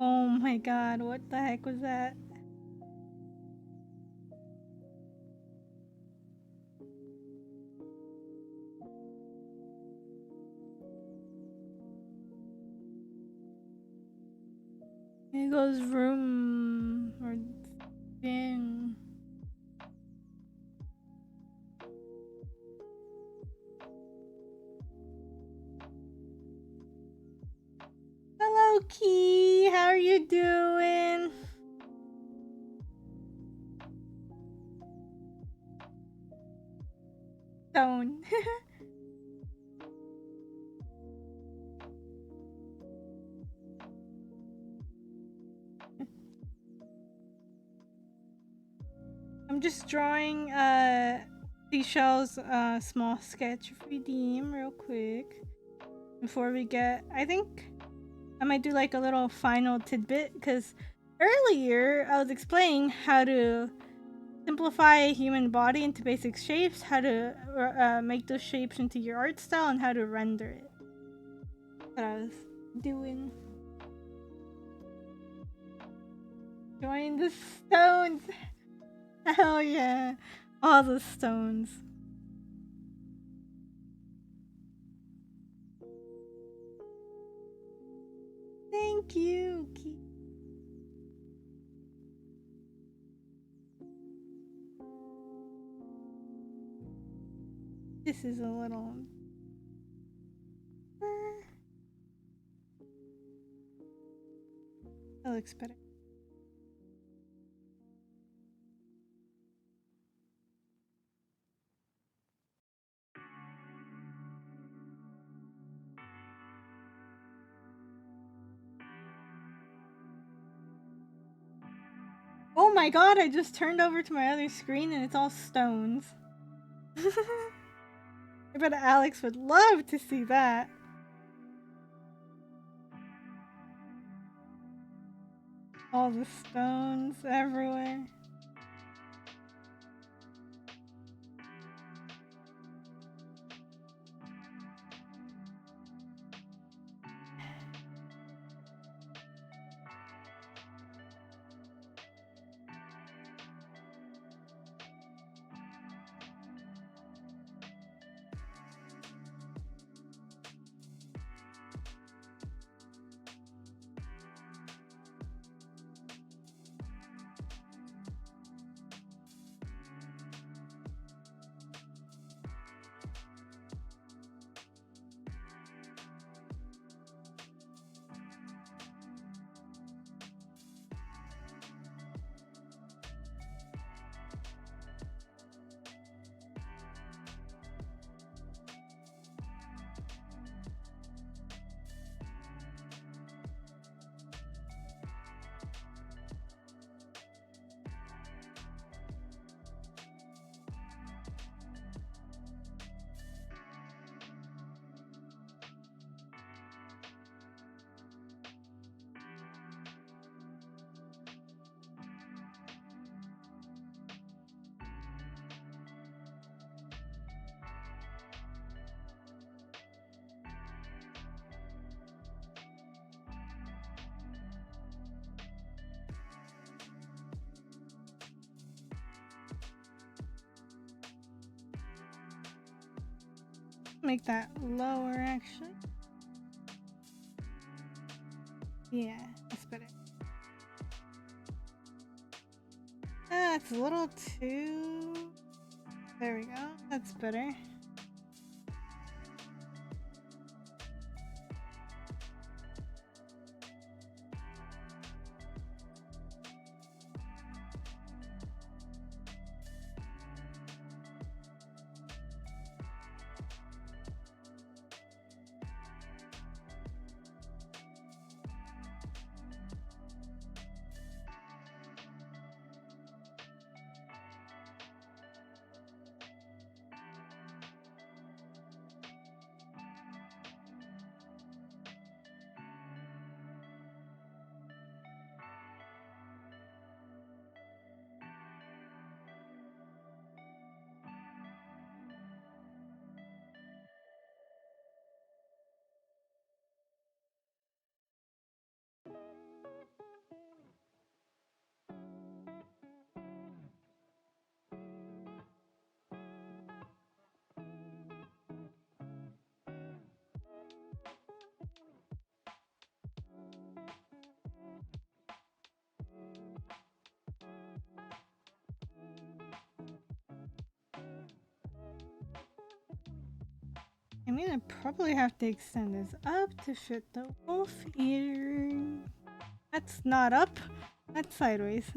Oh my god, what the heck was that? It goes room or thing. Hello, Key. How are you doing? Stone. I'm just drawing Seashells, small sketch redeem real quick before we get. I think I might do like a little final tidbit because earlier I was explaining how to simplify a human body into basic shapes, how to make those shapes into your art style, and how to render it. That's what I was doing. Join the stones! Hell yeah! All the stones. Thank you, Keith. This is a little. That looks better. Oh my god, I just turned over to my other screen and it's all stones. I bet Alex would love to see that. All the stones everywhere. Make that lower actually. Yeah, that's better. It's a little too. There we go. That's better. I'm gonna probably have to extend this up to fit the wolf ear. That's not up. That's sideways.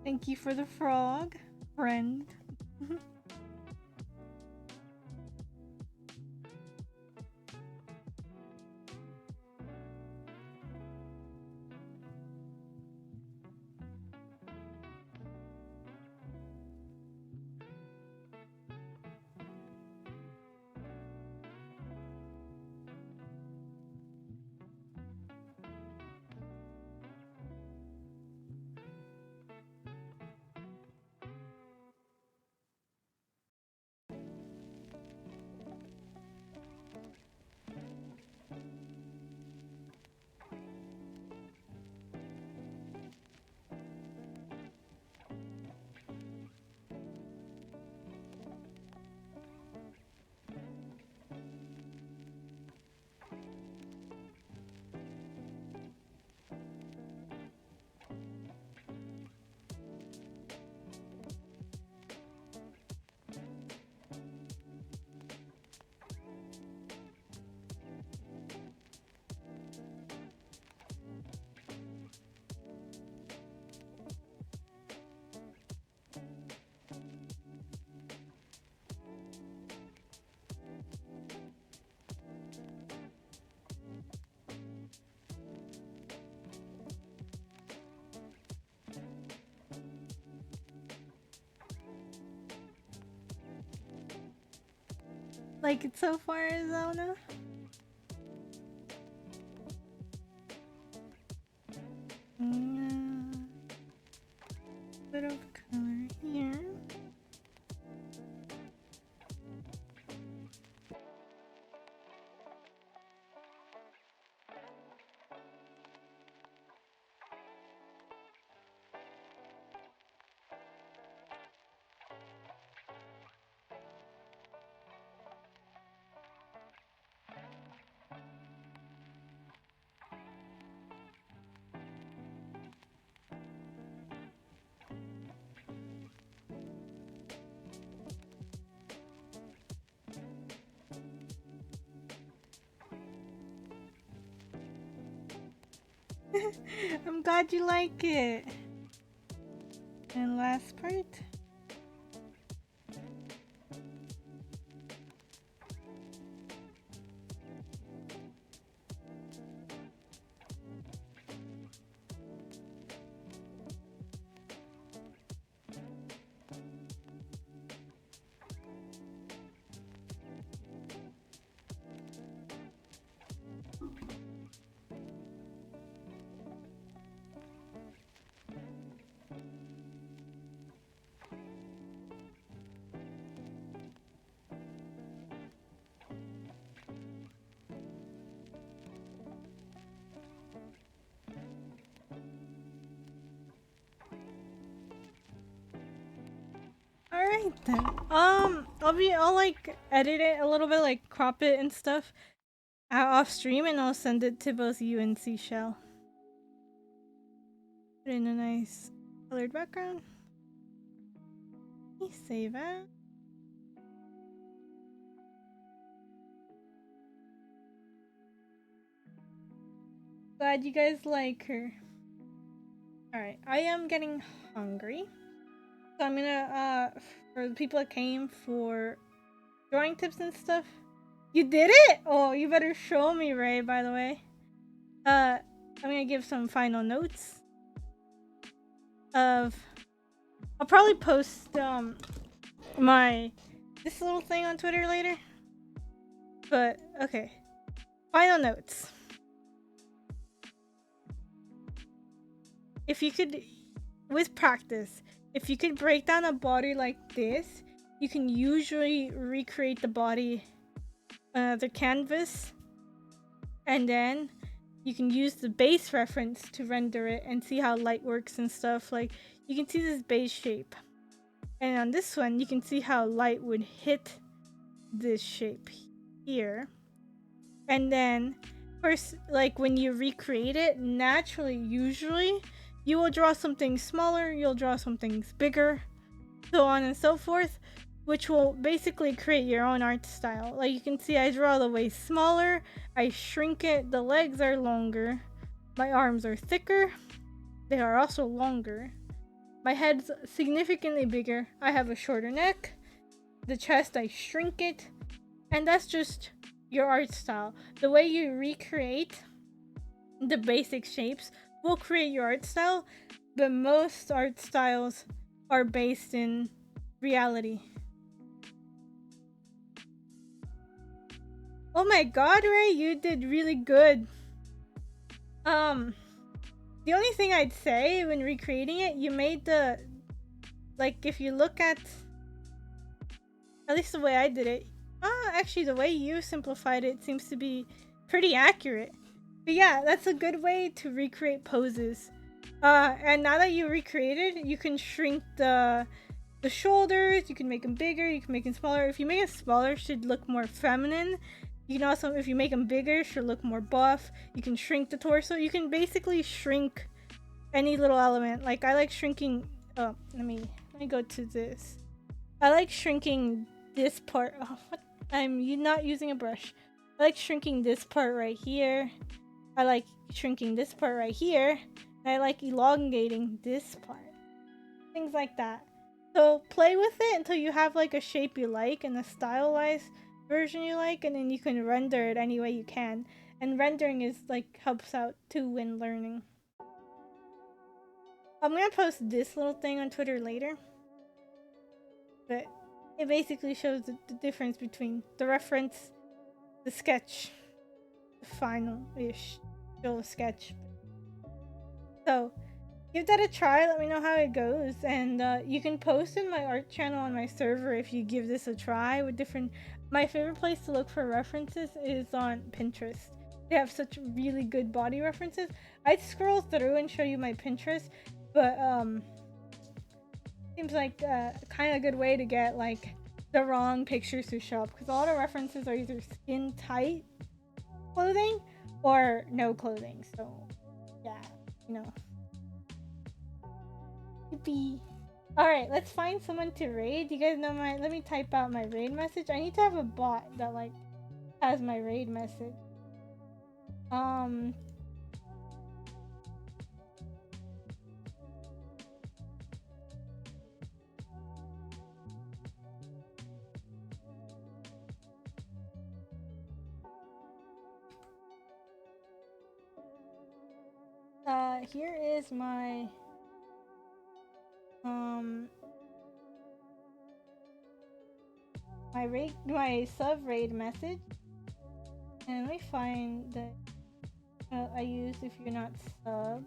Thank you for the frog, friend. Like it so far, Arizona? Bit of color here. I'm glad you like it. And last part. Alright then. I'll like edit it a little bit, like crop it and stuff off stream, and I'll send it to both you and Seashell. Put in a nice colored background. Let me save it. Glad you guys like her. Alright, I am getting hungry. So I'm gonna, for the people that came for drawing tips and stuff. You did it? Oh, you better show me, Ray, by the way. I'm gonna give some final notes of... I'll probably post, this little thing on Twitter later. But, okay. Final notes. If you could, with practice, if you could break down a body like this, you can usually recreate the body on the canvas, and then you can use the base reference to render it and see how light works and stuff. Like, you can see this base shape, and on this one you can see how light would hit this shape here. And then first, like when you recreate it, naturally, usually you will draw something smaller, you'll draw something bigger, so on and so forth, which will basically create your own art style. Like you can see I draw the waist smaller, I shrink it, the legs are longer, my arms are thicker, they are also longer, My head's significantly bigger. I have a shorter neck. The chest, I shrink it. And that's just your art style. The way you recreate the basic shapes will create your art style, but most art styles are based in reality. Oh my god, Ray, you did really good. The only thing I'd say when recreating it, you made the, like, if you look at least the way I did it, actually the way you simplified it seems to be pretty accurate. But yeah, that's a good way to recreate poses. And now that you recreated, you can shrink the shoulders, you can make them bigger, you can make them smaller. If you make it smaller, it should look more feminine. You can also, if you make them bigger, it should look more buff. You can shrink the torso. You can basically shrink any little element. Like, I like shrinking, let me go to this. I like shrinking this part. Oh, what? I'm not using a brush. I like shrinking this part right here. I like shrinking this part right here. And I like elongating this part. Things like that. So play with it until you have like a shape you like and a stylized version you like, and then you can render it any way you can. And rendering is like helps out too when learning. I'm gonna post this little thing on Twitter later. But it basically shows the difference between the reference, the sketch, the final-ish still sketch. So give that a try, let me know how it goes, and you can post in my art channel on my server if you give this a try with different. My favorite place to look for references is on Pinterest. They have such really good body references. I'd scroll through and show you my Pinterest, but seems like kind of a good way to get like the wrong pictures to show up, because all the references are either skin tight clothing or no clothing. So yeah, you know. Yippee. Alright, let's find someone to raid. You guys know let me type out my raid message. I need to have a bot that like has my raid message. Here is my my sub raid message, and let me find the I use if you're not subbed.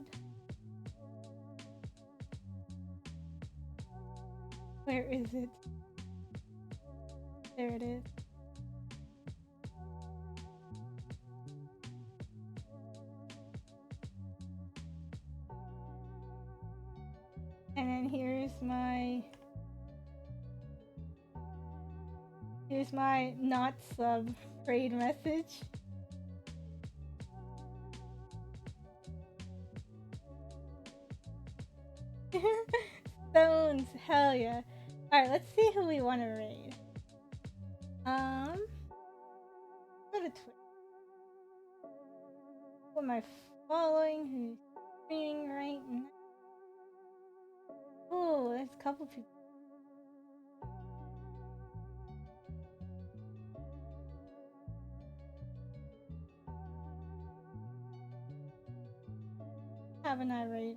Where is it? There it is. And then here's my not sub raid message. Stones, hell yeah. Alright, let's see who we want to raid. Go to Twitter. Who am I following? Who's streaming right now? Oh, there's a couple people. Haven't I rated?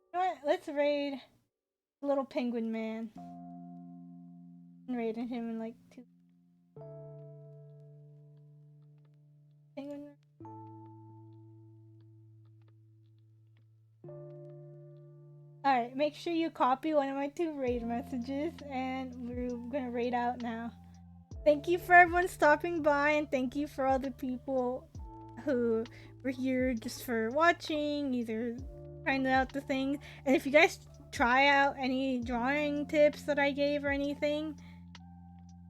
You know what? Let's raid Little Penguin Man. I'm raiding him in like 2. Penguin Man. Alright, make sure you copy one of my 2 raid messages, and we're gonna raid out now. Thank you for everyone stopping by, and thank you for all the people who were here just for watching, either trying out the thing. And if you guys try out any drawing tips that I gave or anything,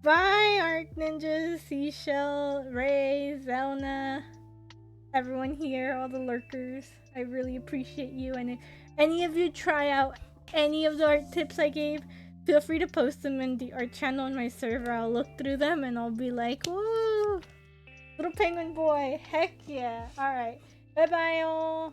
bye Art Ninjas, Seashell, Ray, Zelna, everyone here, all the lurkers. I really appreciate you, and if any of you try out any of the art tips I gave, feel free to post them in our channel on my server. I'll look through them and I'll be like, woo! Little penguin boy, heck yeah. Alright. Bye bye all.